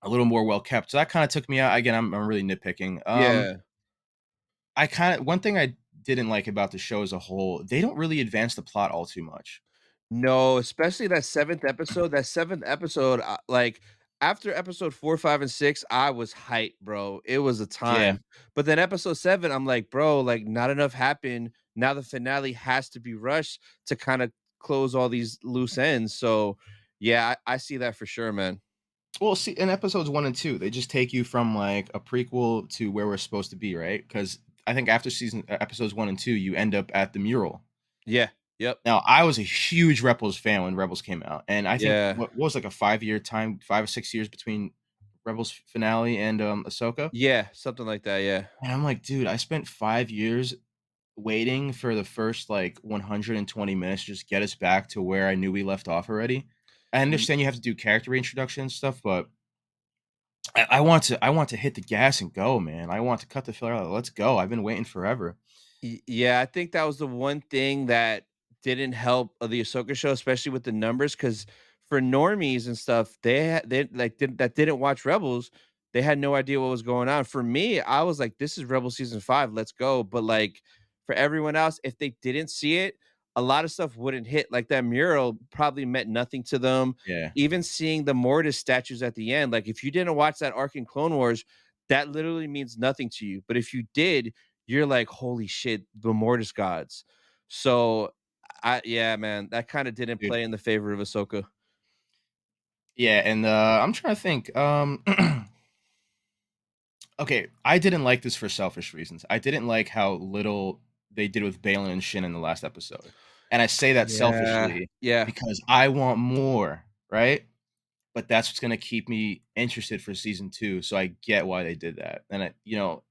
a little more well kept. So that kind of took me out. Again, I'm really nitpicking. yeah. I kind of one thing I didn't like about the show as a whole, they don't really advance the plot all too much. No, especially that 7th episode. That 7th episode, like, after episode 4, 5, and 6, I was hyped, bro. It was a Yeah. time. But then episode 7, I'm like, "Bro, like, not enough happened. Now the finale has to be rushed to kinda close all these loose ends." So, yeah, I see that for sure, man. Well, see, in episodes 1 and 2, they just take you from, like, a prequel to where we're supposed to be, right? Because I think after episodes 1 and 2, you end up at the mural. Yeah. Yep. Now, I was a huge Rebels fan when Rebels came out, and I think Yeah. what was, like, a 5-year time 5 or 6 years between Rebels finale and, Ahsoka? Yeah, something like that, yeah. And I'm like, "Dude, I spent 5 years waiting for the first, like, 120 minutes to just get us back to where I knew we left off already." I Y understand you have to do character reintroduction and stuff, but I want to hit the gas and go, man. I want to cut the filler out. Let's go. I've been waiting forever. Yeah, I think that was the one thing that didn't help, the Ahsoka show, especially with the numbers, because for normies and stuff, that didn't watch Rebels, they had no idea what was going on. For me, I was like, "This is Rebel season 5, let's go." But, like, for everyone else, if they didn't see it, a lot of stuff wouldn't hit. Like, that mural probably meant nothing to them. Yeah, Even seeing the Mortis statues at the end, like, if you didn't watch that arc in Clone Wars, that literally means nothing to you. But if you did, you're like, "Holy shit, the Mortis gods." So, yeah, man, that kinda didn't dude. play in the favor of Ahsoka. Yeah, and I'm trying to think. Okay, I didn't like this for selfish reasons. I didn't like how little they did with Baylon and Shin in the last episode, and I say that Yeah, selfishly yeah. because I want more, right? But that's what's gonna keep me interested for season 2. So I get why they did that, and you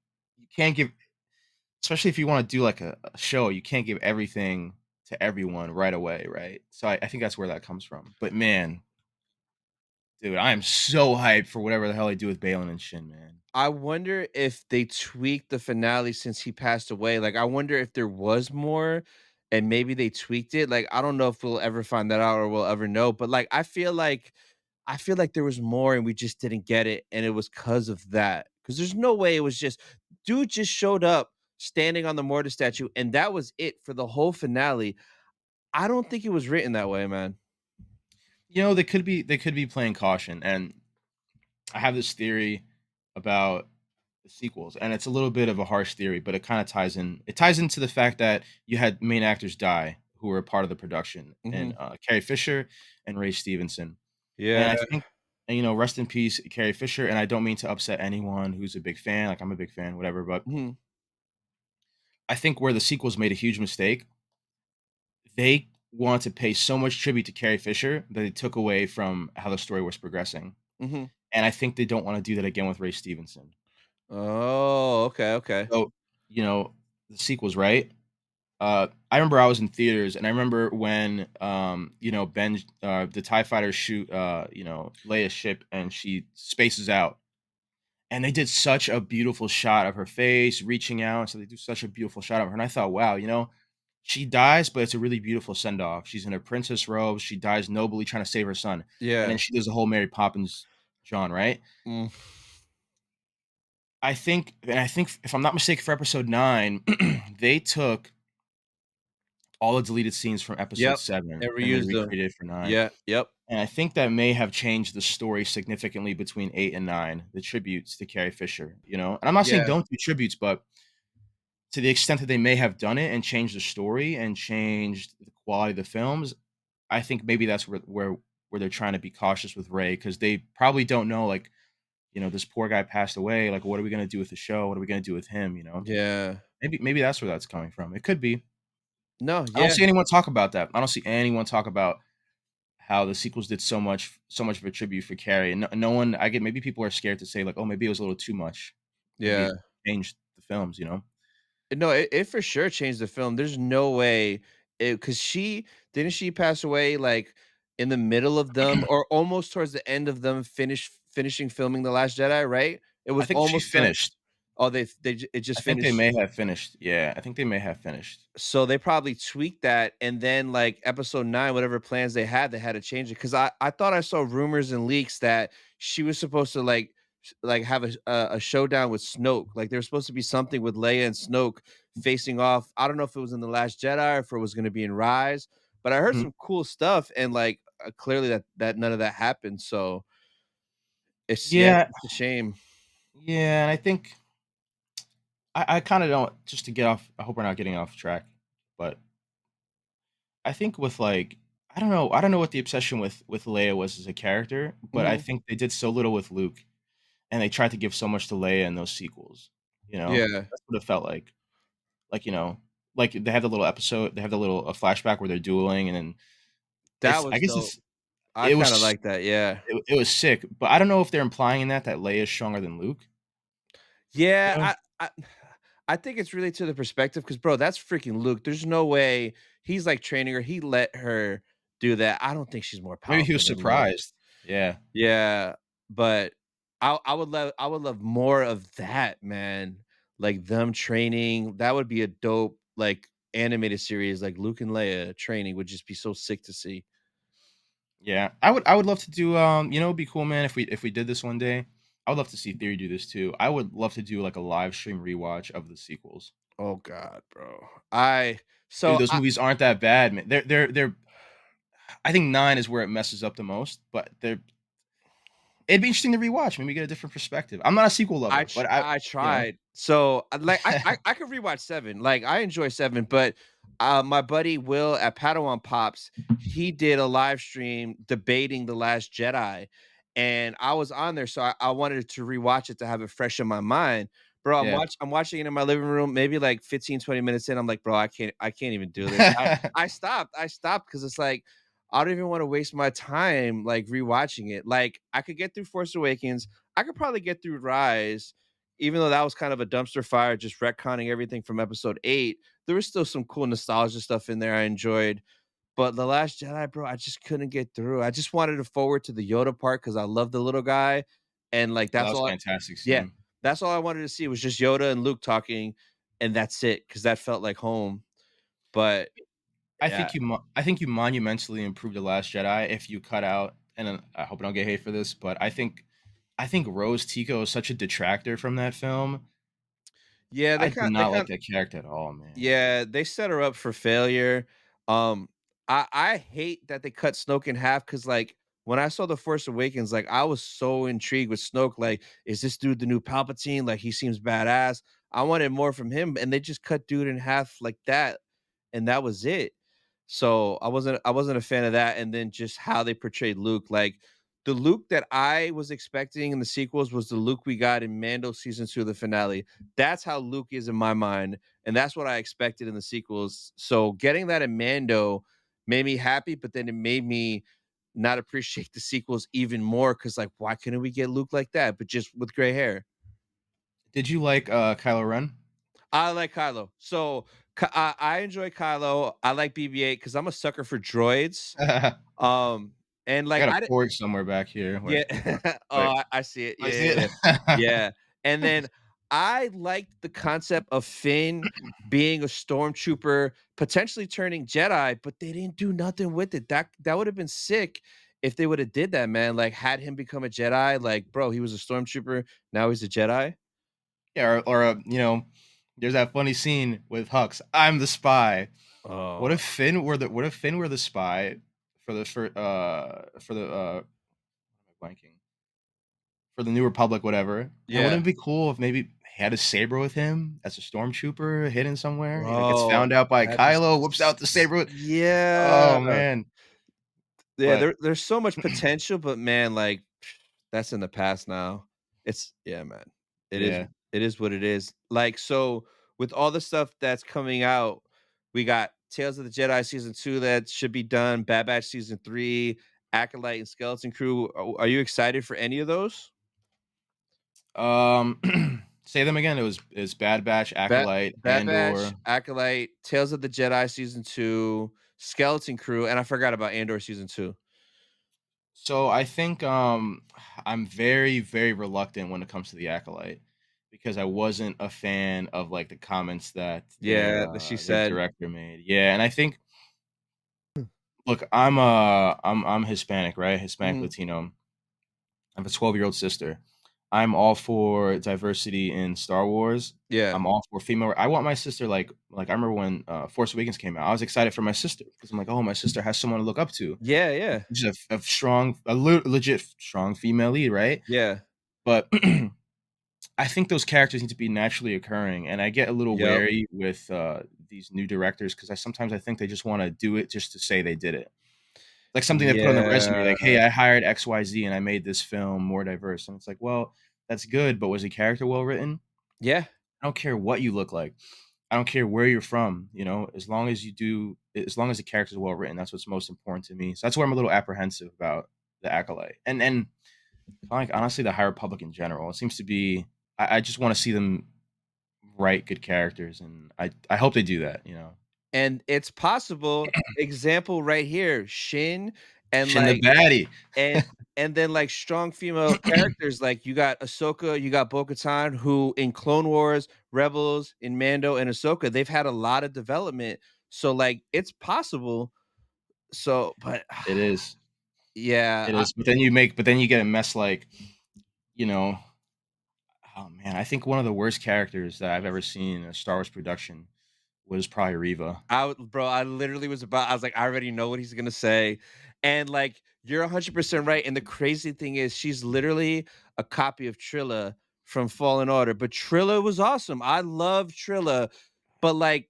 can't give. Especially if you wanna do, like, a show, you can't give everything to everyone right away, right? So I think that's where that comes from. But man, dude, I am so hyped for whatever the hell they do with Balin and Shin, man. I wonder if they tweaked the finale since he passed away. Like, I wonder if there was more and maybe they tweaked it. Like, I don't know if we'll ever find that out or we'll ever know, but, like, I feel like there was more and we just didn't get it, and it was because of that. Because there's no way it was just dude just showed up standing on the mortar statue, and that was it for the whole finale. I don't think it was written that way, man. They could be playing caution, and I have this theory about the sequels, and it's a little bit of a harsh theory, but it kinda ties in. It ties into the fact that you had main actors die who were a part of the production, and, Mhm. Carrie Fisher and Ray Stevenson. Yeah. And I think rest in peace, Carrie Fisher, and I don't mean to upset anyone who's a big fan, like, I'm a big fan, whatever, but Mhm. I think where the sequels made a huge mistake, they want to pay so much tribute to Carrie Fisher that they took away from how the story was progressing, Mhm. and I think they don't wanna do that again with Ray Stevenson. Oh, okay, okay. So, you know, the sequels, right? I remember I was in theaters, and I remember when, the TIE fighters shoot, Leia's ship, and she spaces out. And they did such a beautiful shot of her face reaching out, so they do such a beautiful shot of her, and I thought, "Wow," she dies, but it's a really beautiful send off. She's in her princess robes, she dies nobly trying to save her son, and then Yeah. she does the whole Mary Poppins John, right? Mm. I think if I'm not mistaken for episode 9, they took all the deleted scenes from episode Yep. 7 And and they reused them. recreated it for 9, Yeah, yep. and I think that may have changed the story significantly between 8 and 9, the tributes to Carrie Fisher, And I'm not saying Yeah. don't do tributes, but to the extent that they may have done it and changed the story and changed the quality of the films, I think maybe that's where they're trying to be cautious with Ray because they probably don't know, like, this poor guy passed away. Like, what are we gonna do with the show? What are we gonna do with him? Yeah. Maybe that's where that's coming from. It could be. No, I don't yeah. see anyone talk about that. I don't see anyone talk about how the sequels did so much of a tribute for Carrie, and no one. I get maybe people are scared to say like, oh, maybe it was a little too much. Maybe Yeah. it changed the films. No, it for sure changed the film. There's no way because she didn't she pass away like in the middle of them or almost towards the end of them finishing filming The Last Jedi, right? It I was think she almost done. finished. Oh, it I just think they finished. may have finished. Yeah, I think they may have finished. So they probably tweaked that, and then, like, episode 9, whatever plans they had to change it. Because I thought I saw rumors and leaks that she was supposed to, like, have a showdown with Snoke, like, there was supposed to be something with Leia and Snoke facing off. I don't know if it was in The Last Jedi or if it was gonna be in Rise, but I heard Mhm. some cool stuff, and, like, clearly that none of that happened, so Yeah, it's a shame. yeah, and I think I kind of don't just to get off. I hope we're not getting off track, but I think with like I don't know what the obsession with Leia was as a character, but I Mhm. think they did so little with Luke, and they tried to give so much to Leia in those sequels. Yeah, That's what it felt like. Like like they have the little episode, they have the little a flashback where they're dueling, and then that I was guess dope. it's I it kinda was like that, yeah. it was sick, but I don't know if they're implying in that Leia is stronger than Luke. You Yeah, know? I think it's really to the perspective because, bro, that's freaking Luke. There's no way he's, like, training her. He let her do that. I don't think she's more Maybe he powerful was than Luke. surprised. Yeah. Yeah, but I would love more of that, man. Like, them training, that would be a dope, like, animated series, like, Luke and Leia training would just be so sick to see. Yeah, I would love to do, it'd be cool, man, if we did this one day. I would love to see Theory do this too. I would love to do, like, a live stream rewatch of the sequels. Oh god, bro. I Dude, so those I movies aren't that bad, man. They're I think 9 is where it messes up the most, but it'd be interesting to rewatch, maybe get a different perspective. I'm not a sequel lover, but I you know? tried. So, like, I could rewatch 7. Like, I enjoy 7, but, my buddy Will at Padawan Pops, he did a live stream debating The Last Jedi, and I was on there, so I wanted to rewatch it to have it fresh in my mind. Bro, Yeah. I'm watching it in my living room, maybe, like, 15, 20 minutes in, I'm like, "Bro, I can't even do this." I stopped because it's like, I don't even wanna waste my time, like, rewatching it. Like, I could get through Force Awakens, I could probably get through Rise, even though that was kind of a dumpster fire, just retconning everything from episode 8. There was still some cool nostalgia stuff in there I enjoyed. But The Last Jedi, bro, I just couldn't get through. I just wanted to forward to the Yoda part because I love the little guy. And like Oh, that that's was all fantastic yeah, scene. that's all I wanted to see was just Yoda and Luke talking, and that's it, because that felt like home. But yeah. I think you monumentally improved The Last Jedi if you cut out, and I hope I don't get hate for this, but I think Rose Tico is such a detractor from that film. Yeah, I did they not like kind that character at all, man. yeah, they set her up for failure. Um, I hate that they cut Snoke in half because, like, when I saw The Force Awakens, like, I was so intrigued with Snoke. Like, is this dude the new Palpatine? Like, he seems badass. I wanted more from him, and they just cut dude in half like that, and that was it. So I wasn't a fan of that. And then just how they portrayed Luke, like the Luke that I was expecting in the sequels was the Luke we got in Mando season 2 of the finale. That's how Luke is in my mind, and that's what I expected in the sequels. So getting that in Mando made me happy, but then it made me not appreciate the sequels even more because, like, why couldn't we get Luke like that, but just with gray hair? Did you like, Kylo Ren? I like Kylo. So I enjoy Kylo. I like BB-8 because I'm a sucker for droids. I Um, and like got a I porg somewhere back here. Yeah. Wait. Oh, I see it. I Yeah, see yeah, it? yeah. Yeah, and then I liked the concept of Finn being a stormtrooper, potentially turning Jedi, but they didn't do nothing with it. That would have been sick if they would have did that, man. Like, had him become a Jedi, like, bro, he was a stormtrooper, now he's a Jedi. Yeah, there's that funny scene with Hux, "I'm the spy." Oh, What if Finn were the spy for the, blanking? For the New Republic, whatever, and yeah. wouldn't it be cool if maybe he had a saber with him as a stormtrooper hidden somewhere, gets Bro, found out by that'd be Kylo, whips out the s saber with yeah. oh, man, Yeah, but there's so much potential, but man, like, that's in the past now. It's yeah, man. It is Yeah. it is what it is. Like, so with all the stuff that's coming out, we got Tales of the Jedi season 2 that should be done, Bad Batch season 3, Acolyte and Skeleton Crew. Are you excited for any of those? Say them again. It's Bad Batch, Bad Acolyte, Bad Batch, Andor. Acolyte, Tales of the Jedi season 2, Skeleton Crew, and I forgot about Andor season 2. So I think I'm very, very reluctant when it comes to the Acolyte because I wasn't a fan of like the comments that Yeah, that she their said. director made. Yeah, and I think look, I'm Hispanic, right? Hispanic Mhm. Latino. I have a 12-year-old sister. I'm all for diversity in Star Wars. Yeah. I'm all for female. I want my sister I remember when Force Awakens came out. I was excited for my sister because I'm like, oh, my sister has someone to look up to. Yeah, yeah. She's a strong, legit strong female lead, right? Yeah. But I think those characters need to be naturally occurring, and I get a little Yep. wary with these new directors because I think they just want to do it just to say they did it, like something they put on the resume, Yeah. like, "Hey, I hired XYZ and I made this film more diverse." And it's like, well, that's good, but was the character well written? Yeah. I don't care what you look like. I don't care where you're from. As long as the character's well written, that's what's most important to me. So that's where I'm a little apprehensive about the Acolyte, and like honestly, the High Republic in general. It seems to be. I just want to see them write good characters, and I hope they do that. And it's possible. Example right here, Shin and, Shin the like baddie. and and then, like, strong female characters, like, you got Ahsoka, you got Bo-Katan, who in Clone Wars, Rebels, in Mando, and Ahsoka, they've had a lot of development. So, like, it's possible. So, but It is. yeah, It is. But then you get a mess like, you know, oh man, I think one of the worst characters that I've ever seen in a Star Wars production was probably Reva. I literally was about I was like, "I already know what he's gonna say," and, like, you're 100% right, and the crazy thing is she's literally a copy of Trilla from Fallen Order, but Trilla was awesome. I love Trilla, but, like,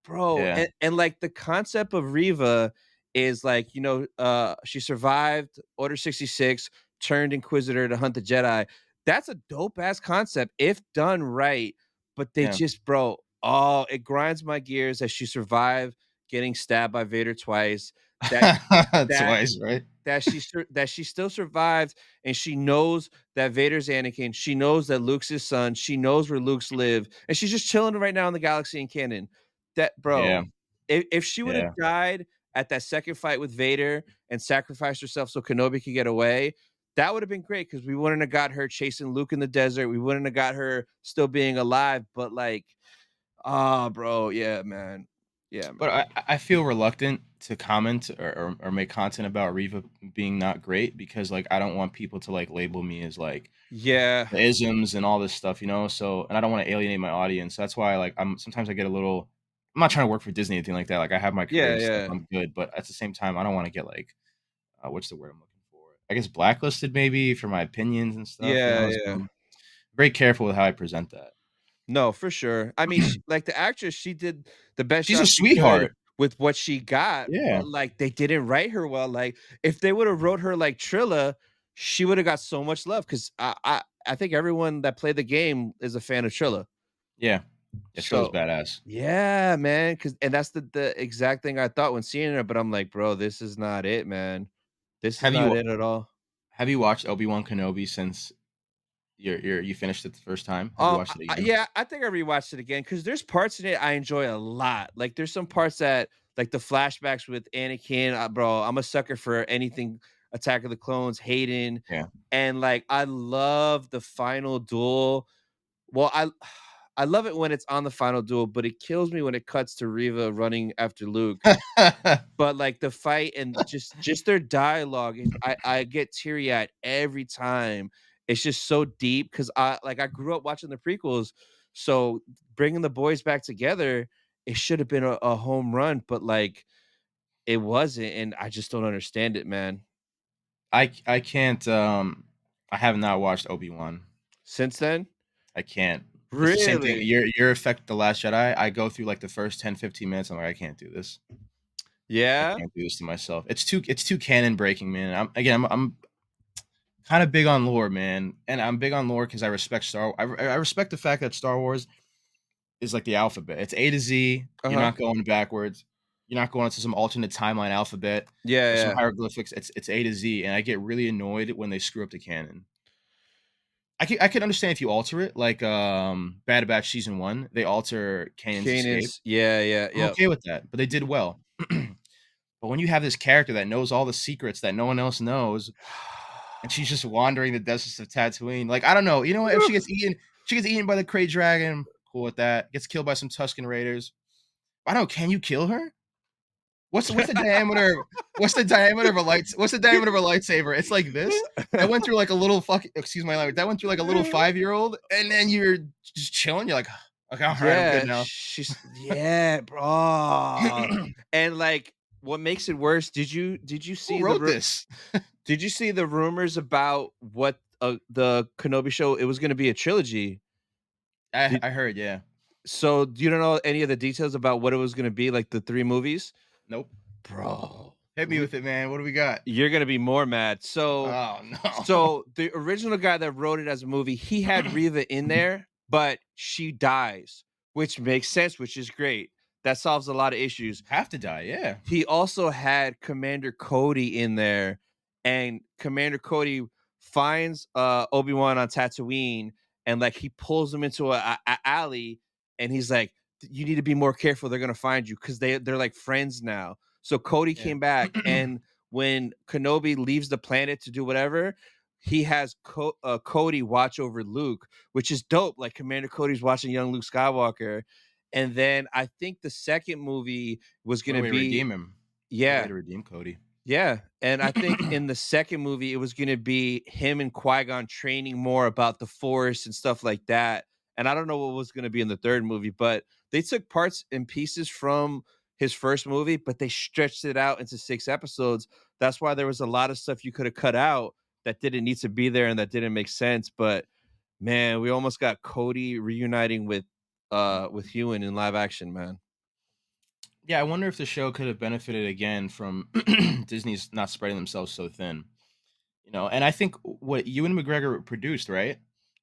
bro, Yeah. and, like, the concept of Riva is, like, she survived Order 66, turned Inquisitor to hunt the Jedi. That's a dope ass concept if done right, but they Yeah. just bro, oh, it grinds my gears that she survived getting stabbed by Vader twice, that that Twice, right? that she still survived, and she knows that Vader's Anakin, she knows that Luke's his son, she knows where Luke's live, and she's just chilling right now in the galaxy and canon. That bro, Yeah. if she would have Yeah. died at that second fight with Vader and sacrificed herself so Kenobi could get away, that would have been great because we wouldn't have got her chasing Luke in the desert. We wouldn't have got her still being alive. But like, ah, bro, yeah, man, yeah, But man, I feel reluctant to comment or make content about Reva being not great because like I don't want people to like label me as like yeah, the isms and all this stuff. So, and I don't want to alienate my audience. That's why, like, sometimes I get a little. I'm not trying to work for Disney or anything like that. Like, I have my career yeah, and stuff. yeah, I'm good, but at the same time, I don't want to get like, what's the word I'm looking for? I guess blacklisted maybe for my opinions and stuff. yeah, So yeah. I'm very careful with how I present that. No, for sure. I mean, like, the actress, she did the best She's a job she could sweetheart. with what she got, Yeah, but, like, they didn't write her well. Like, if they would have wrote her like Trilla, she would have got so much love 'cause I think everyone that played the game is a fan of Trilla. yeah, yeah. Trilla's So badass. yeah, man, 'cause and that's the exact thing I thought when seeing her, but I'm like, "Bro, this is not it, man. This is Have not you it at all." have you watched Obi-Wan Kenobi since you finished it the first time? Have you watched it again? Yeah, I think I rewatched it again because there's parts in it I enjoy a lot. Like, there's some parts that like the flashbacks with Anakin, bro, I'm a sucker for anything Attack of the Clones, Hayden, Yeah. and, like, I love the final duel. Well, I love it when it's on the final duel, but it kills me when it cuts to Riva running after Luke. But, like, the fight and just their dialogue, I get teary-eyed every time. It's just so deep because I grew up watching the prequels, so bringing the boys back together, it should have been a home run, but, like, it wasn't, and I just don't understand it, man. I can't. I have not watched Obi-Wan. Since then? I can't. It's the same thing. Really? Your effect, The Last Jedi. I go through like the first 10, 15 minutes. I'm like, I can't do this. I Yeah? can't do this to myself. It's too canon breaking, man. I'm kind of big on lore, man, and I'm big on lore because I respect I respect the fact that Star Wars is like the alphabet. It's A to Z. You're Uh-huh. not going backwards. You're not going into some alternate timeline alphabet Yeah, or some yeah. hieroglyphics. It's A to Z, and I get really annoyed when they screw up the canon. I can understand if you alter it, like Bad Batch season 1, they alter Kanan's escape. Kanan's yeah, yeah, I'm yep. okay with that, but they did well. But when you have this character that knows all the secrets that no one else knows, and she's just wandering the deserts of Tatooine, like, I don't know, you know what? If she gets eaten by the Krayt Dragon, cool with that. Gets killed by some Tusken Raiders. I don't know, can you kill her? What's the diameter what's the diameter of a lightsaber? It's like this? That went through like a little fucking excuse my language, that went through like a little 5-year-old, and then you're just chilling, you're like, "Okay, alright, I'm good Yeah, now." she's yeah, bro. And, like, what makes it worse, Who wrote this? did you see the rumors about what, the Kenobi show it was gonna be a trilogy. I Did I heard, yeah. so you don't know any of the details about what it was gonna be, like, the 3 movies? Nope. Bro, Hit me with it, man. What do we got? you're gonna be more mad. So Oh, no. so the original guy that wrote it as a movie, he had Riva in there, but she dies, which makes sense, which is great. That solves a lot of issues. Have to die, yeah. He also had Commander Cody in there, and Commander Cody finds Obi-Wan on Tatooine, and like he pulls him into a alley, and he's like, "You need to be more careful. They're gonna find you because they're like friends now." So Cody Yeah. came back, and when Kenobi leaves the planet to do whatever, he has Cody watch over Luke, which is dope. Like Commander Cody's watching young Luke Skywalker, and then I think the second movie was What a gonna way to be redeem him. What a way yeah, to redeem Cody. yeah, and I think in the second movie, it was gonna be him and Qui-Gon training more about the Force and stuff like that, and I don't know what was gonna be in the third movie, but they took parts and pieces from his first movie, but they stretched it out into 6 episodes. That's why there was a lot of stuff you coulda cut out that didn't need to be there and that didn't make sense, but man, we almost got Cody reuniting with Ewan in live action, man. Yeah, I wonder if the show could have benefited again from Disney's not spreading themselves so thin, and I think what Ewan McGregor produced, right?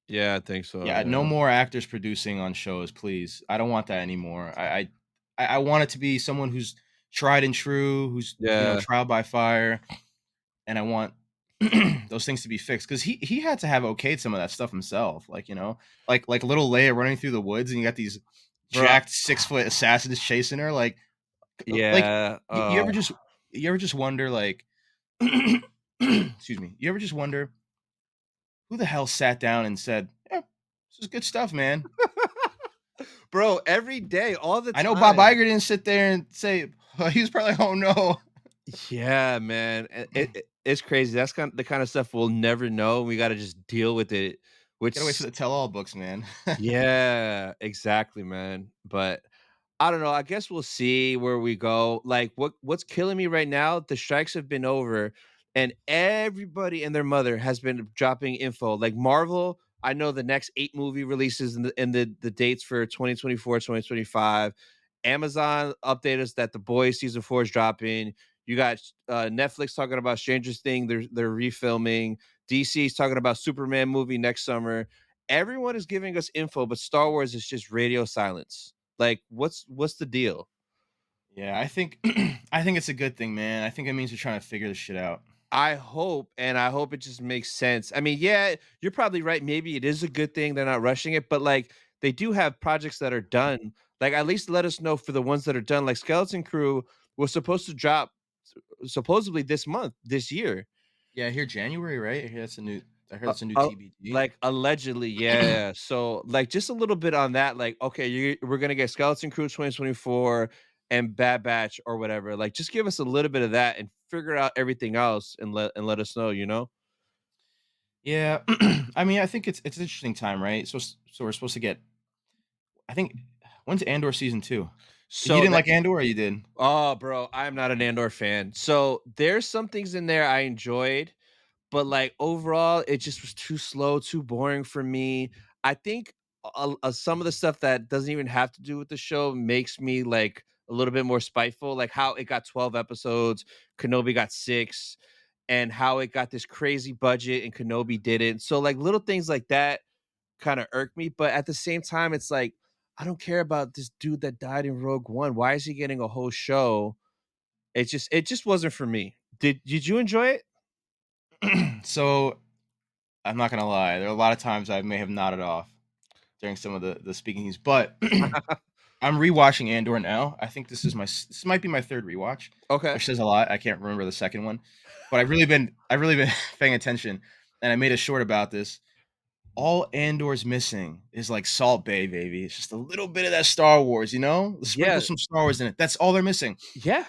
Yeah, I think so, Yeah, no yeah. more actors producing on shows, please. I don't want that anymore. I want it to be someone who's tried and true, who's, Yeah. trial by fire, and I want those things to be fixed because he had to have okayed some of that stuff himself, like, like little Leia running through the woods, and you got these Bro jacked 6-foot assassins chasing her, like, yeah, you ever just wonder, like excuse me, you ever just wonder who the hell sat down and said, "Yeah, this is good stuff, man." bro, every day, all the I know Bob time. Iger didn't sit there and say, he was probably, "Oh, no." Yeah, man, it's crazy. That's the kind of stuff we'll never know. We gotta just deal with it, Gotta wait for which the tell-all books, man. yeah, exactly, man, but I don't know, I guess we'll see where we go. Like, what's killing me right now, the strikes have been over, and everybody and their mother has been dropping info. Like, Marvel, I know the next 8 movie releases and the dates for 2024, 2025. Amazon update us that The Boys season 4 is dropping. You got, Netflix talking about Stranger Things, they're refilming. DC is talking about Superman movie next summer. Everyone is giving us info, but Star Wars is just radio silence. Like, what's the deal? Yeah, I think I think it's a good thing, man. I think it means you're trying to figure this shit out. I hope it just makes sense. I mean, yeah, you're probably right. Maybe it is a good thing they're not rushing it, but like they do have projects that are done. Like at least let us know for the ones that are done. Like Skeleton Crew was supposed to drop supposedly this month, this year. Yeah, I hear January, right? I heard Uh, that's a new uh, TBD. like allegedly, yeah. So like just a little bit on that. Like, okay, we're gonna get Skeleton Crew 2024 and Bad Batch or whatever. Like, just give us a little bit of that and figure out everything else and let us know. You know. Yeah, I mean, I think it's an interesting time, right? So we're supposed to get I think when's Andor season 2? You So didn't that like Andor or you did? oh, bro, I'm not an Andor fan. So there's some things in there I enjoyed, but like overall, it just was too slow, too boring for me. I think some of the stuff that doesn't even have to do with the show makes me like a little bit more spiteful, like how it got 12 episodes, Kenobi got 6, and how it got this crazy budget and Kenobi didn't. So like little things like that kind of irk me, but at the same time, it's like I don't care about this dude that died in Rogue One. Why is he getting a whole show? It just wasn't for me. Did you enjoy it? So I'm not gonna lie, there are a lot of times I may have nodded off during some of the speakings, but I'm rewatching Andor now. I think this might be my third rewatch, Okay. which says a lot. I can't remember the second one, but I've really been paying attention, and I made a short about this. All Andor's missing is like Salt Bay, baby. It's just a little bit of that Star Wars, you know? Sprinkle Yeah, some Star Wars in it. That's all they're missing. yeah.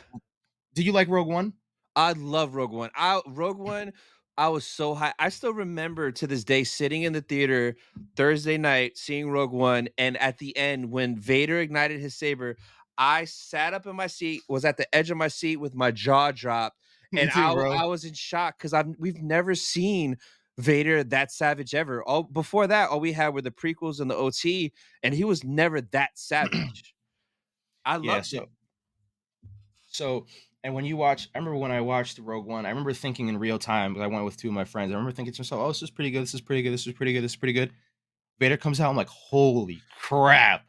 Did you like Rogue One? I love Rogue One. Rogue One, I was so high. I still remember to this day sitting in the theater Thursday night, seeing Rogue One, and at the end, when Vader ignited his saber, I sat up in my seat, was at the edge of my seat with my jaw dropped, Me and too, bro. I was in shock because we've never seen Vader that savage ever. All before that, all we had were the prequels and the OT, and he was never that savage. I Yeah, loved so him. so and when you watch I remember when I watched Rogue One, I remember thinking in real time, because I went with two of my friends. I remember thinking to myself, "Oh, this is pretty good. This is pretty good. This is pretty good. This is pretty good." Vader comes out, I'm like, "Holy crap."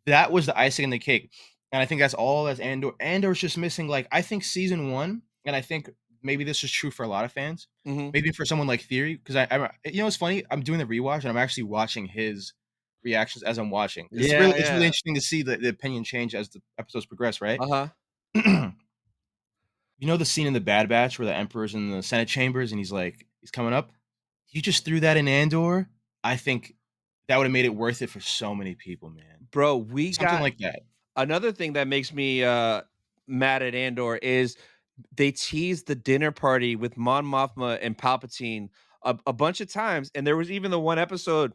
That was the icing on the cake, and I think that's all that Andor Andor's just missing, like, I think season 1, and I think maybe this is true for a lot of fans, Mhm. maybe for someone like Theory, 'cause what's funny? I'm doing the rewatch, and I'm actually watching his reactions as I'm watching. Yeah, It's really yeah. interesting to see the opinion change as the episodes progress, right? Uh-huh. You know the scene in The Bad Batch where the Emperor's in the Senate chambers and he's coming up? You just threw that in Andor, I think that would've made it worth it for so many people, man. Bro, we Something got like that. another thing that makes me, mad at Andor is they teased the dinner party with Mon Mothma and Palpatine a bunch of times, and there was even the one episode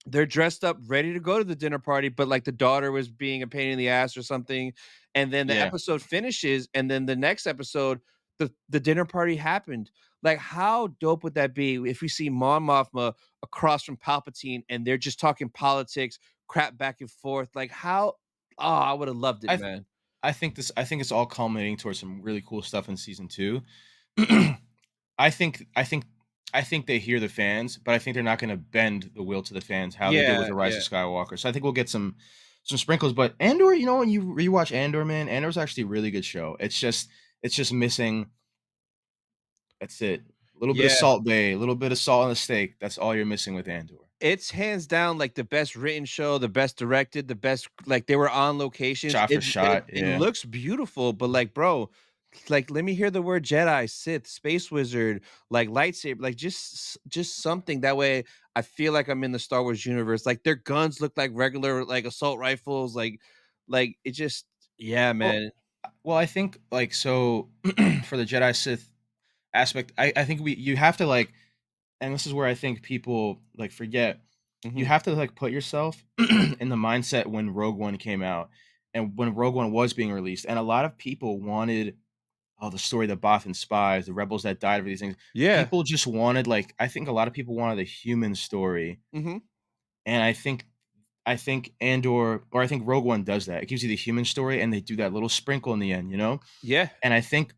they're dressed up, ready to go to the dinner party, but, like, the daughter was being a pain in the ass or something, and then the Yeah. episode finishes, and then the next episode, the dinner party happened. Like, how dope would that be if we see Mon Mothma across from Palpatine, and they're just talking politics, crap back and forth, like, how I would've loved it, I th man. I think it's all culminating towards some really cool stuff in season 2. I think I think I think they hear the fans, but I think they're not gonna bend the will to the fans how they did with Yeah, The Rise yeah. of Skywalker. So I think we'll get some sprinkles, but Andor, when you rewatch Andor, man, Andor's actually a really good show. It's just missing that's it. A little bit of Yeah. Salt Bay, a little bit of salt on the steak. That's all you're missing with Andor. It's hands down, like, the best written show, the best directed, the best like, they were on locations. Shot for It shot, it yeah. looks beautiful, but, like, bro, like, let me hear the word Jedi, Sith, Space Wizard, like, lightsaber, like, just something, that way I feel like I'm in the Star Wars universe, like, their guns look like regular, like, assault rifles, like, it just yeah, Well man. I think, like, so for the Jedi Sith aspect, I think we you have to, like, and this is where I think people, like, forget, you Mhm. have to, like, put yourself in the mindset when Rogue One came out and when Rogue One was being released, and a lot of people wanted, oh, the story, the Bothan spies, the rebels that died, of these things. Yeah. People just wanted, like, I think a lot of people wanted a human story, Mhm. and I think Andor, or I think Rogue One does that. It gives you the human story, and they do that little sprinkle in the end, you know? Yeah. And I think,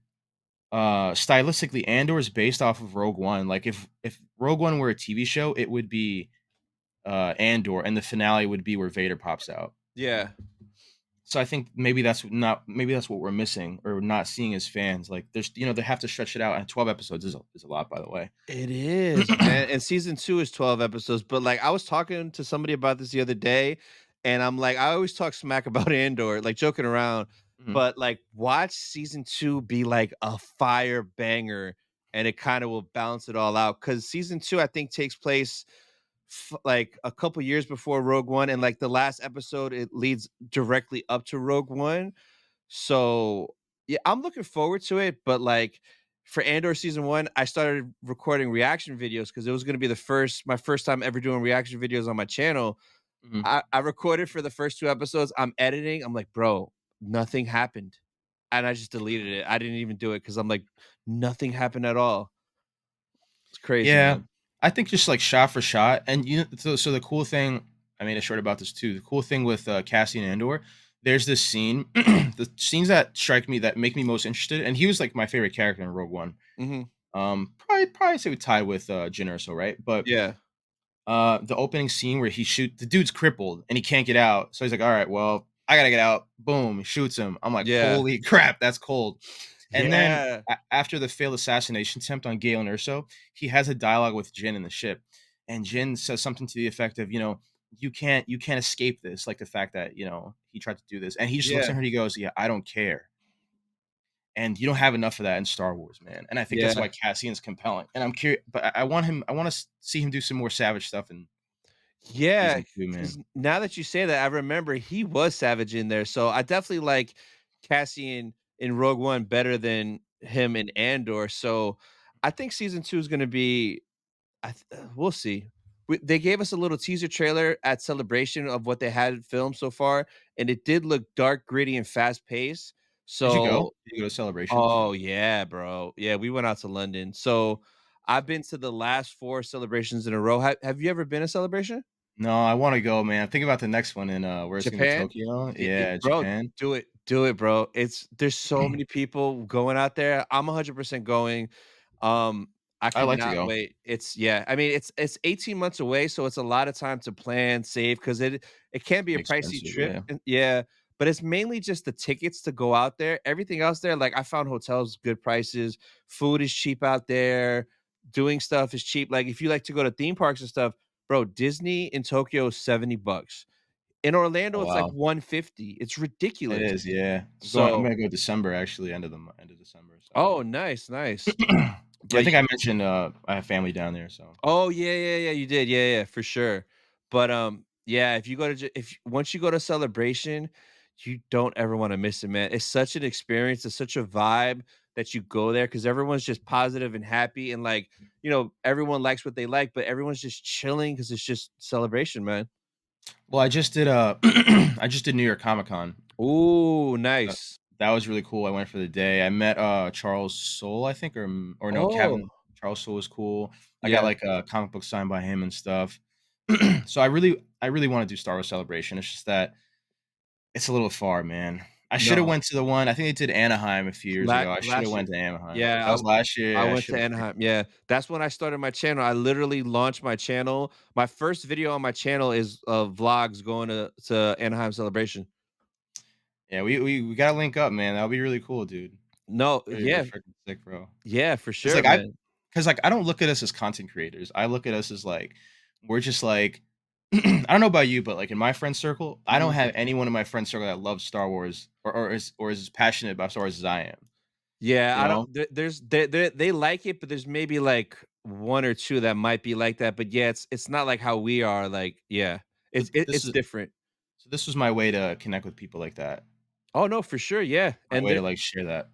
stylistically, Andor is based off of Rogue One. Like, if Rogue One were a TV show, it would be, Andor, and the finale would be where Vader pops out. Yeah. So I think maybe that's what we're missing or not seeing as fans. Like, they have to stretch it out, and 12 episodes is a lot, by the way. It is, man, and season 2 is 12 episodes, but, like, I was talking to somebody about this the other day, and I'm like, I always talk smack about Andor, like, joking around, Mhm. but, like, watch season 2 be, like, a fire banger, and it kinda will balance it all out. Because season 2, I think, takes place like, a couple years before Rogue One, and, like, the last episode, it leads directly up to Rogue One, so, yeah, I'm looking forward to it, but, like, for Andor season 1, I started recording reaction videos because it was gonna be my first time ever doing reaction videos on my channel. Mhm. I recorded for the first 2 episodes, I'm editing, I'm like, "Bro, nothing happened," and I just deleted it. I didn't even do it because 'cause I'm like, "Nothing happened at all." It's crazy, Yeah. man. I think just, like, shot for shot, and, so the cool thing, I made a short about this too. The cool thing with, Cassian Andor, there's this scene the scenes that strike me that make me most interested, and he was, like, my favorite character in Rogue One. Mhm. Probably say we tied with Jin Urso, right? But Yeah. the opening scene where the dude's crippled and he can't get out. So he's like, all right, well, I gotta get out. Boom, he shoots him. I'm like, Yeah. holy crap, that's cold. And then Yeah. after the failed assassination attempt on Galen Erso, he has a dialogue with Jin in the ship. And Jin says something to the effect of, you can't escape this, like the fact that, he tried to do this. And he just looks at Yeah. her and he goes, yeah, I don't care. And you don't have enough of that in Star Wars, man. And I think that's Yeah. why Cassian's compelling. And I'm curious, but I want to see him do some more savage stuff in Yeah, season 2, man. because now that you say that, I remember he was Savage in there, so I definitely like Cassian in Rogue One better than him in Andor, so I think season 2 is gonna be we'll see. They gave us a little teaser trailer at Celebration of what they had filmed so far, and it did look dark, gritty, and fast-paced, Did you go? so Did you go to celebrations? oh, yeah, bro. Yeah, we went out to London, so I've been to the last 4 celebrations in a row. Have you ever been to Celebration? No, I wanna go, man. Think about the next one in, where it's gonna be Japan? Tokyo. It Yeah, bro, Japan. do it, bro. There's so many people going out there. I'm 100% going. I I like to cannot go. wait. I mean, it's 18 months away, so it's a lot of time to plan, save, 'cause it can be a pricey Expensive, trip, yeah. and yeah, but it's mainly just the tickets to go out there. Everything else there, like, I found hotels, good prices, food is cheap out there, doing stuff is cheap. Like, if you like to go to theme parks and stuff, bro, Disney in Tokyo is $70. In Orlando, Oh, it's like wow. 150. It's It ridiculous. is, yeah. I'm So gonna go December, actually, end of December, so oh, nice, nice. yeah, I But think I mentioned, I have family down there, so oh, yeah, yeah, yeah, you did. Yeah, yeah, for sure. But, yeah, if you go to J if once you go to Celebration, you don't ever wanna miss it, man. It's such an experience, it's such a vibe that you go there because everyone's just positive and happy and, like, everyone likes what they like, but everyone's just chilling because it's just celebration, man. well, I just did, I just did New York Comic Con. Ooh, Uh, nice. that was really cool. I went for the day. I met, Charles Soule, I think, or no, Oh, Captain Charles Soule was cool. I got, yeah. like, a comic book signed by him and stuff. So I really wanna do Star Wars Celebration. It's just that it's a little far, man. I shoulda No. went to the one I think they did Anaheim a few years ago. I shoulda Last year. went to Anaheim. That Yeah, was last year. I Yeah, I went to shoulda Anaheim, yeah. That's when I started my channel. I literally launched my channel. My first video on my channel is, vlogs going to Anaheim Celebration. yeah, we gotta link up, man. That'll be really cool, dude. No, Really yeah, freaking sick, bro. yeah, for It's sure, like man. I don't look at us as content creators. I look at us as, like, we're just, like I don't know about you, but, like, in my friend circle, I don't Mhm. have anyone in my friend circle that loves Star Wars or is as passionate about Star Wars as I am, Yeah, you I don't know? there's they like it, but there's maybe, like, 1 or 2 that might be like that, but, yeah, it's not like how we are, like yeah. So this It's is different. so this was my way to connect with people like that. Oh, no, for sure, yeah, My way to, like, share that.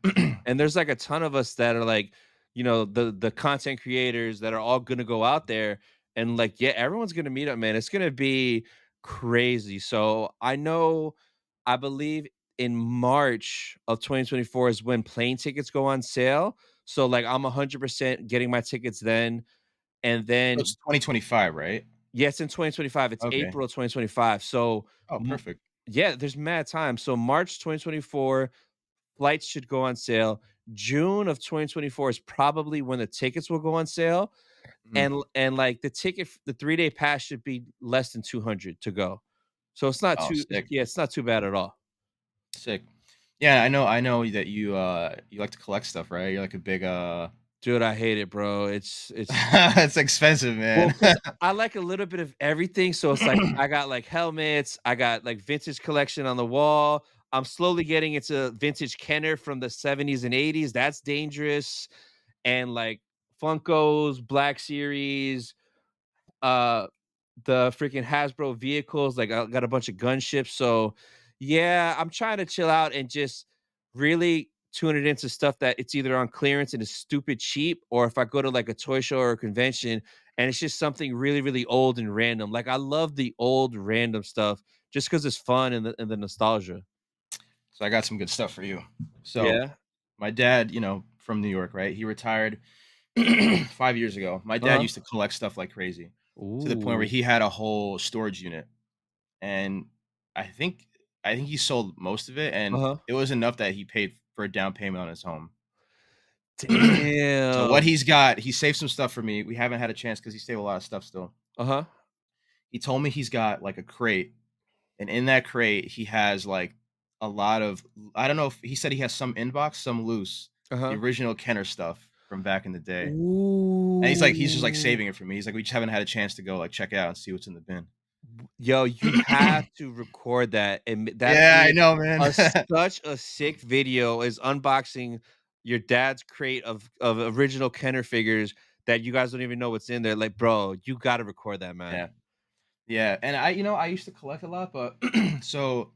and there's like a ton of us that are like, the content creators that are all gonna go out there and like, yeah, everyone's gonna meet up, man. It's gonna be crazy. So I believe in March of 2024 is when plane tickets go on sale. So like I'm 100% getting my tickets then. And It's then 2025, right? yes, in 2025, it's Okay. April of 2025. So Oh, m- perfect. yeah, there's mad time. So March 2024, flights should go on sale. June of 2024 is probably when the tickets will go on sale, Mhm. and, like, the 3-day pass should be less than 200 to go. So Oh, sick, it's not too bad at all. sick. Yeah, I know that you like to collect stuff, right? You're like a big, Dude, I hate it, bro. It's it's expensive, well, man. cause I like a little bit of everything, so it's like I got, like, helmets, I got, like, vintage collection on the wall. I'm slowly getting into vintage Kenner from the '70s and '80s, that's dangerous, and, like, Funkos, Black Series, uh, the freaking Hasbro vehicles, like, I got a bunch of gunships, so, yeah, I'm trying to chill out and just really tune it into stuff that it's either on clearance and is stupid cheap, or if I go to, like, a toy show or a convention and it's just something really, really old and random. Like, I love the old random stuff just because it's fun and the nostalgia. So I got some good stuff for you. So, Yeah. my dad, from New York, right? He retired 5 years ago. My dad Uh-huh. used to collect stuff like crazy to the point where Ooh. he had a whole storage unit, and I think I think he sold most of it, and Uh-huh. it was enough that he paid for a down payment on his home. So what Damn. he's got, he saved some stuff for me. We haven't had a chance because he saved a lot of stuff still. Uh-huh. He told me he's got like a crate, and in that crate he has like a lot of, I don't know if he said he has some inbox, some loose, the Uh-huh. original Kenner stuff from back in the day. And he's just like Ooh. saving it for me. He's like, we just haven't had a chance to go like check it out and see what's in the bin. Yo, you have to record that, and that'd Yeah, I be know, man. such a sick video is unboxing your dad's crate of original Kenner figures that you guys don't even know what's in there. Like, bro, you gotta record that, man. Yeah. Yeah, and I used to collect a lot, but so,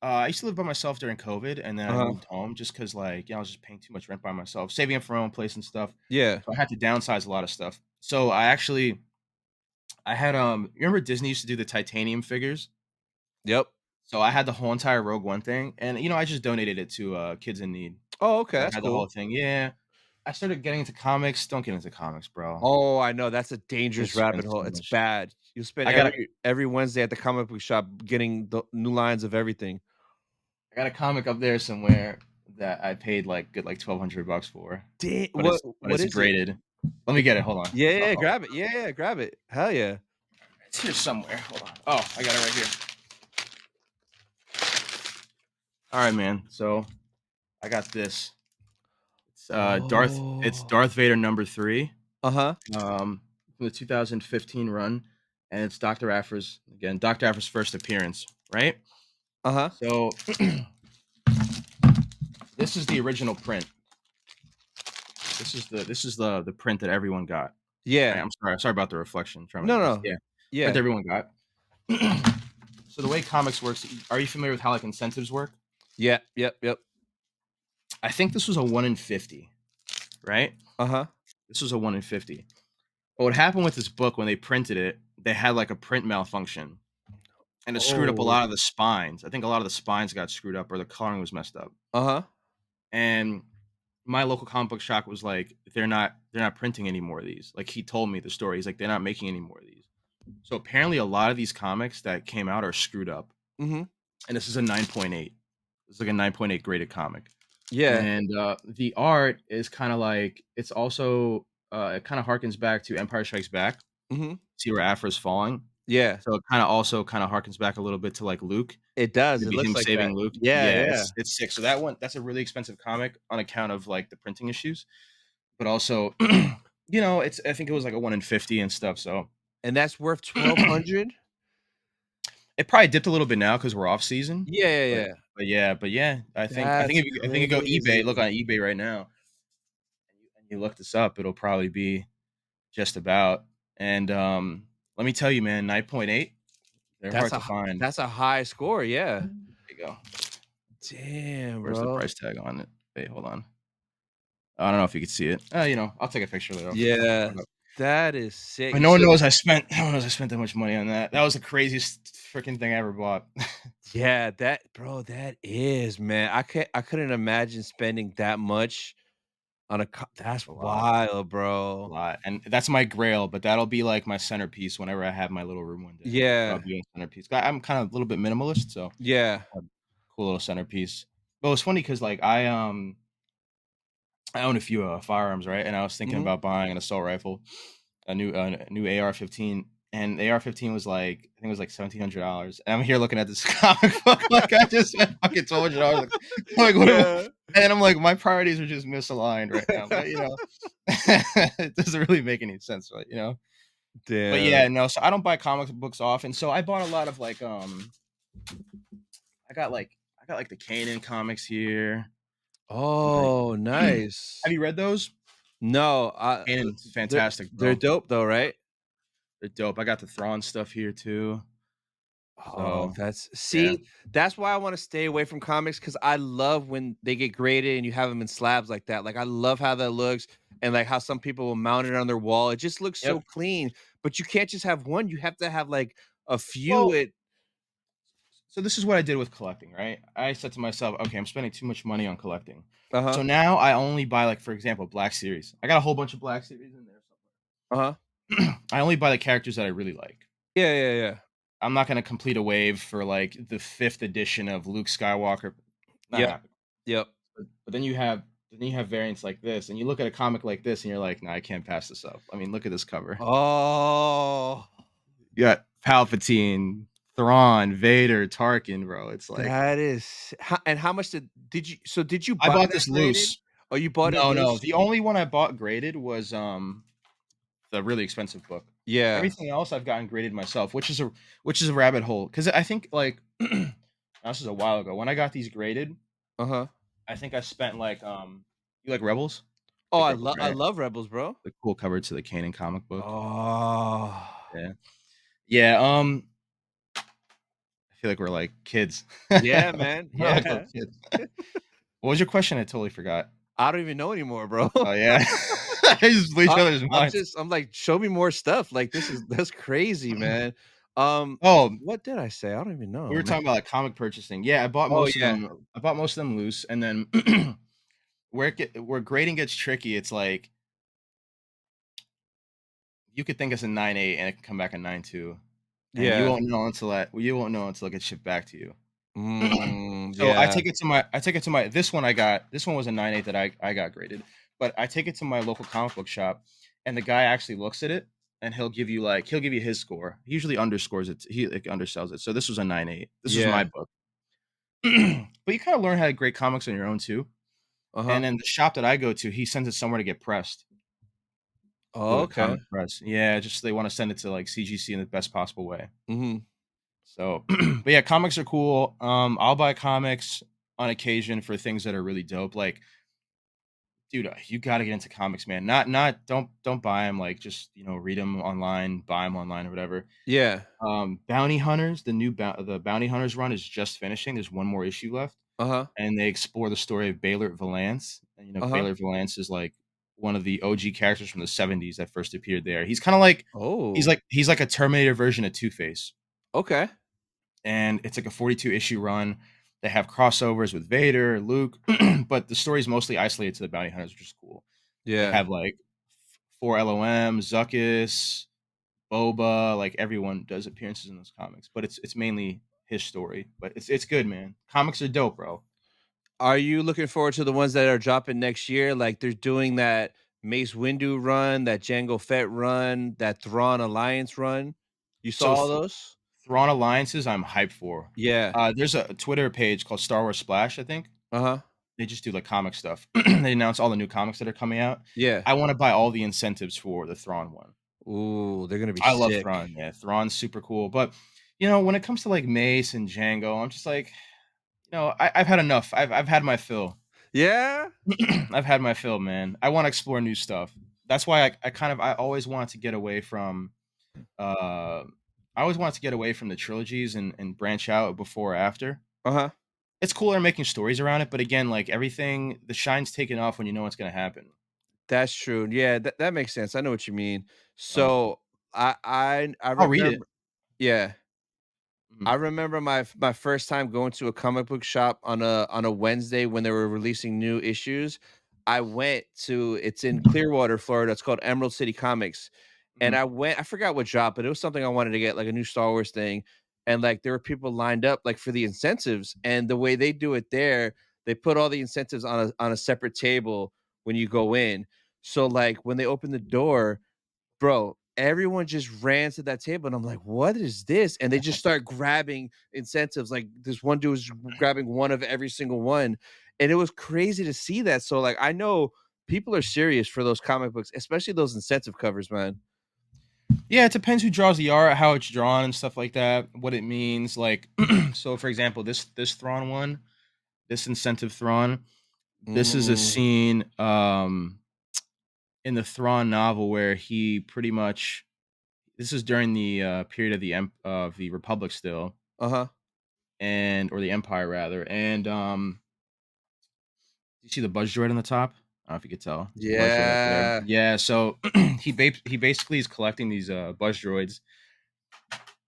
I used to live by myself during COVID, and then I Uh-huh. moved home just because, like, I was just paying too much rent by myself, saving up for my own place and stuff, Yeah. so I had to downsize a lot of stuff. So, I had, you remember Disney used to do the titanium figures? Yep. So, I had the whole entire Rogue One thing, and, I just donated it to, kids in need. Oh, okay, So, I that's had the whole cool. thing. Yeah. I started getting into comics. Don't get into comics, bro. Oh, I know, that's a You dangerous spend rabbit hole. too It's much. bad. You spend I got a every Wednesday at the comic book shop getting the new lines of everything. I got a comic up there somewhere that I paid like good like $1,200 for, Da but what it's is it? graded. Let me get it. Hold on. Yeah, yeah, yeah, Uh-oh. grab it. Yeah, yeah, grab it. Hell yeah. It's here somewhere. Hold on. Oh, I got it right here. All right, man. So I got this. It's Oh. Darth Vader #3, Uh-huh. from the 2015 run, and it's Dr. Afra's first appearance, right? Uh-huh. So this is the original print. This is the print that everyone got. Yeah. I'm sorry about the reflection. Trying No, to no. yeah, print Yeah. everyone got. So the way comics works, are you familiar with how like incentives work? Yeah, yep, yep. I think this was a 1 in 50, right? Uh-huh. This was a 1 in 50. But what happened with this book when they printed it, they had like a print malfunction and it screwed up a Oh. lot of the spines. I think a lot of the spines got screwed up or the coloring was messed up. Uh-huh. And my local comic book shop was like, they're not printing any more of these. Like he told me the story. He's like, they're not making any more of these. So apparently a lot of these comics that came out are screwed up. Mhm. And this is a 9.8. It's like a 9.8 graded comic. Yeah. And the art is kind of like it's also it kind of harkens back to Empire Strikes Back. Mhm. See where Afra's falling. Yeah. So it kind of also kind of harkens back a little bit to like Luke, It does. It maybe looks him like that. saving Luke. Yeah, Yeah, yeah. it's sick. So that's a really expensive comic on account of like the printing issues, but also it's I think it was like a 1 in 50 and stuff. So And that's worth it 1,200? probably dipped a little bit now because we're off season. Yeah, yeah, But yeah. yeah, That's I think if you go eBay, look crazy. on eBay right now, and you look this up, it'll probably be just about. And, let me tell you, man, 9.8, they're That's hard a to h find. that's a high score, yeah. There you go. Damn, Where's the bro. price tag on it? Wait, hold on. I don't know if you can see it. I'll take a picture later. I'll throw Yeah, it up. that is But sick. no one So knows I spent that much money on that. That was the craziest freaking thing I ever bought. yeah, that bro, that is, man. I couldn't imagine spending that much on a co that's A lot, wild, a bro. lot, and that's my grail, but that'll be, like, my centerpiece whenever I have my little room one day. That'll Yeah, be a centerpiece. I'm kinda a little bit minimalist, so yeah. a cool little centerpiece. But it's funny because like, I own a few, firearms, right? And I was thinking Mhm. about buying an assault rifle, a new AR-15, and the AR-15 was like I think it was like $1,700, and I'm here looking at this comic book like I just spent fucking $1,200, like, what am I Yeah. and I'm like, my priorities are just misaligned right now, but, it doesn't really make any sense, right, But Damn. yeah, no, so I don't buy comic books often, so I bought a lot of, like, I got, like, the Kanan comics here, like Oh, have nice. you read those? No, Kanan's they're fantastic, they're bro. dope though, right? They're dope. I got the Thrawn stuff here too. Oh, So, that's yeah. see, that's why I wanna stay away from comics because I love when they get graded and you have them in slabs like that. Like, I love how that looks and, like, how some people will mount it on their wall. It just looks so Yep. clean, but you can't just have one, you have to have, like, a few Well, it so this is what I did with collecting, right? I said to myself, "Okay, I'm spending too much money on collecting." So Uh-huh, now I only buy, like, for example, Black Series. I got a whole bunch of Black Series in there uh-huh. somewhere. I only buy the characters that I really like. Yeah, yeah, yeah. I'm not gonna complete a wave for, like, the 5th edition of Luke Skywalker. Not Yep, happening. yep. But then you have then you have variants like this, and you look at a comic like this, and you're like, "Nah, I can't pass this up." I mean, look at this cover. Oh, You got Palpatine, Thrawn, Vader, Tarkin, bro. It's like that is and how much did you so did you I buy bought that this graded? loose. Oh, you bought it No, no, loose? the only one I bought graded was, the really expensive book. Yeah. Everything else I've gotten graded myself, which is a rabbit hole. Because I think, like, this is a while ago. When I got these graded, Uh-huh. I think I spent, like, you like Rebels? Oh, Like Rebels, I right? love Rebels, bro. The cool cover to the Canon comic book. Oh. Yeah. Yeah, I feel like we're like kids. Yeah, man. We're like little Yeah. kids. What was your question? I totally forgot. I don't even know anymore, bro. Oh, yeah. I just blew each I other's minds. I'm like, "Show me more stuff." Like, that's crazy, man. Um, Oh, what did I say? I don't even we know, were man. talking about, like, comic purchasing. Yeah, Oh, yeah. I bought most of them loose, and then where grading gets tricky, it's like, you could think it's a 9.8 and it can come back a 9.2, and Yeah. you won't know until it gets shipped back to you. So Yeah. I take it to my this one was a 9.8 that I got graded, but I take it to my local comic book shop, and the guy actually looks at it, and he'll give you his score. He usually underscores it. He, like, undersells it. So this was a 9.8. This was my Yeah. book. But you kinda learn how to grade comics on your own too, Uh-huh. and then the shop that I go to, he sends it somewhere to get pressed, Oh, to a okay. comic press. Yeah, just they wanna send it to, like, CGC in the best possible way. Mhm. So, but yeah, comics are cool. I'll buy comics on occasion for things that are really dope. Like, dude, you got to get into comics, man. Not don't buy them. Like, just, read them online, buy them online or whatever. Yeah. Bounty Hunters, the Bounty Hunters run is just finishing. There's one more issue left, Uh-huh. and they explore the story of Baylor Valance. And Uh-huh. Baylor Valance is like one of the OG characters from the '70s that first appeared there. He's kind of like Oh, he's like a Terminator version of Two Face, okay. and it's like a 42 issue run. They have crossovers with Vader, Luke, but the story is mostly isolated to the bounty hunters, which is cool. They Yeah. have like four LOM, Zuckus, Boba, like everyone does appearances in those comics, but it's mainly his story. But it's good, man. Comics are dope, bro. Are you looking forward to the ones that are dropping next year? Like, they're doing that Mace Windu run, that Jango Fett run, that Thrawn Alliance run. You saw So all those? Thrawn alliances, I'm hyped for. Yeah. There's a Twitter page called Star Wars Splash, I think. Uh-huh. They just do, like, comic stuff. They announce all the new comics that are coming out. Yeah. I wanna buy all the incentives for the Thrawn one. Ooh, they're gonna be I love sick. Thrawn, yeah, Thrawn's super cool, but, when it comes to, like, Mace and Django, I'm just like, I've had enough. I've had my fill. Yeah? I've had my fill, man. I wanna explore new stuff. That's why I always wanted to get away from, uh I always wanted to get away from the trilogies and branch out before or after. Uh-huh. It's cooler making stories around it, but again, like, everything the shine's taken off when you know what's gonna happen. That's true. Yeah, that makes sense. I know what you mean. Oh, So, I I'll read it. remember yeah. Mhm, I remember my first time going to a comic book shop on a Wednesday when they were releasing new issues. I went to it's in Clearwater, Florida. It's called Emerald City Comics. And mhm. I forgot what drop, but it was something I wanted to get, like a new Star Wars thing. And like there were people lined up like for the incentives. And the way they do it there, they put all the incentives on a separate table when you go in. So like when they open the door, bro, everyone just ran to that table, and I'm like, "What is this?" And they just start grabbing incentives, like, this one dude was grabbing one of every single one, and it was crazy to see that, so, like, I know people are serious for those comic books, especially those incentive covers, man. Yeah, it depends who draws the art, how it's drawn and stuff like that, what it means, like, so for example, this Thrawn one, this incentive Thrawn, this is a Mm, scene, in the Thrawn novel where he pretty much this is during the, period of the Republic still, uh-huh. and or the Empire rather, and, you see the buzz droid on the top? I don't know if you could tell. It's a buzz droid up there. Yeah, Yeah, so he basically is collecting these, buzz droids,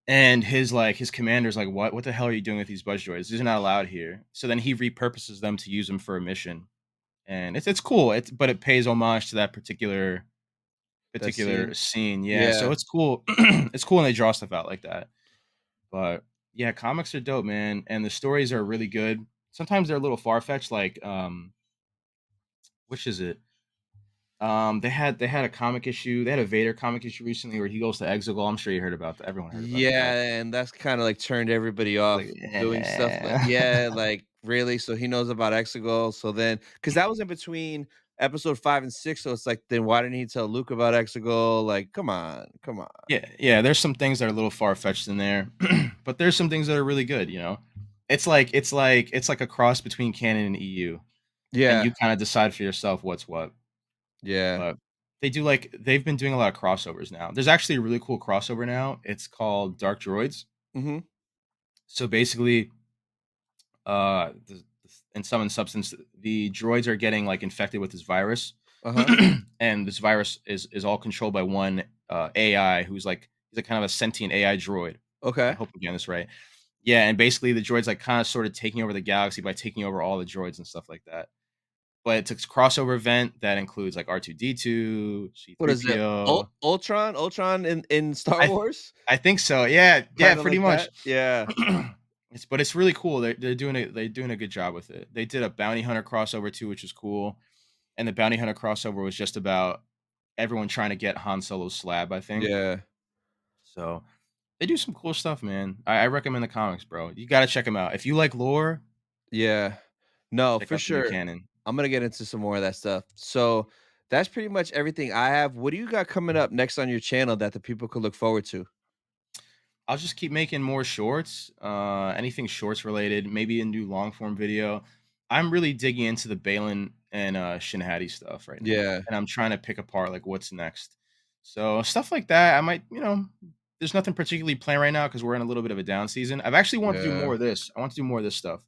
and his commander's like, "What? What the hell are you doing with these buzz droids? These are not allowed here." So then he repurposes them to use them for a mission, and it's cool. But it pays homage to that that particular scene. scene. Yeah, so Yeah. it's cool. It's cool when they draw stuff out like that. But yeah, comics are dope, man, and the stories are really good. Sometimes they're a little far fetched, like Which is it? They had a comic issue. They had a Vader comic issue recently where he goes to Exegol. I'm sure you heard about that. Everyone heard about that. Yeah, and that's kinda, like, turned everybody It's like, off doing stuff like yeah, like, really? So he knows about Exegol, so then because that was in between episode 5 and 6, so it's like, then why didn't he tell Luke about Exegol? Like, come on, come on. Yeah, yeah, there's some things that are a little far-fetched in there, but there's some things that are really good, you know? It's like a cross between canon and EU, and Yeah, you kinda decide for yourself what's what, yeah. but they've been doing a lot of crossovers now. There's actually a really cool crossover now, it's called Dark Droids. Mhm. So, basically, in sum and substance, the droids are getting, like, infected with this virus, Uh-huh. and this virus is all controlled by one, AI who's, like he's a kind of a sentient AI droid. I Okay. hope I'm getting this right. Yeah, and basically the droid's like kind of sort of taking over the galaxy by taking over all the droids and stuff like that. But it's a crossover event that includes like R2D2, What is it? C3PO. Ultron? Ultron in Star I th- Wars? I think so. Yeah, yeah, Kinda pretty like much. that? Yeah. It's really cool. They're doing a good job with it. They did a bounty hunter crossover too, which is cool. And the bounty hunter crossover was just about everyone trying to get Han Solo's slab, I think. Yeah. So they do some cool stuff, man. I recommend the comics, bro. You gotta check them out. If you like lore, Yeah. No, check for out the new sure. canon. I'm gonna get into some more of that stuff. So, that's pretty much everything I have. What do you got coming up next on your channel that the people could look forward to? I'll just keep making more shorts, anything shorts related, maybe a new long form video. I'm really digging into the Baylon and Shin Hati stuff right now, Yeah. and I'm trying to pick apart like what's next. So stuff like that, I might, there's nothing particularly planned right now because we're in a little bit of a down season. I've actually want to do Yeah. more of this. I want to do more of this stuff.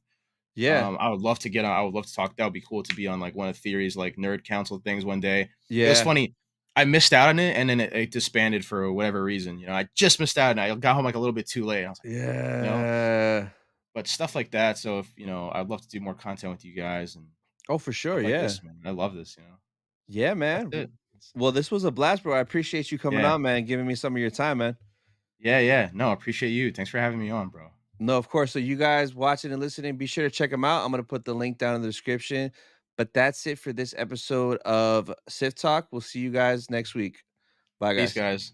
Yeah. I would love to get on. I would love to talk. That would be cool to be on like one of Theory's like nerd council things one day. It was Yeah. funny. I missed out on it, and then it disbanded for whatever reason. I just missed out, and I got home like a little bit too late. I was like, you know, Yeah. but stuff like that. So if I'd love to do more content with you guys and Oh, for sure, stuff like yeah. this, man. I love this. Yeah, That's man. it. Well, this was a blast, bro. I appreciate you coming Yeah, on, man, and giving me some of your time, man. yeah, yeah. No, I appreciate you. Thanks for having me on, bro. No, of course. So you guys watching and listening, be sure to check them out. I'm gonna put the link down in the description. But that's it for this episode of Sith Talk. We'll see you guys next week. Bye, Peace, guys. guys.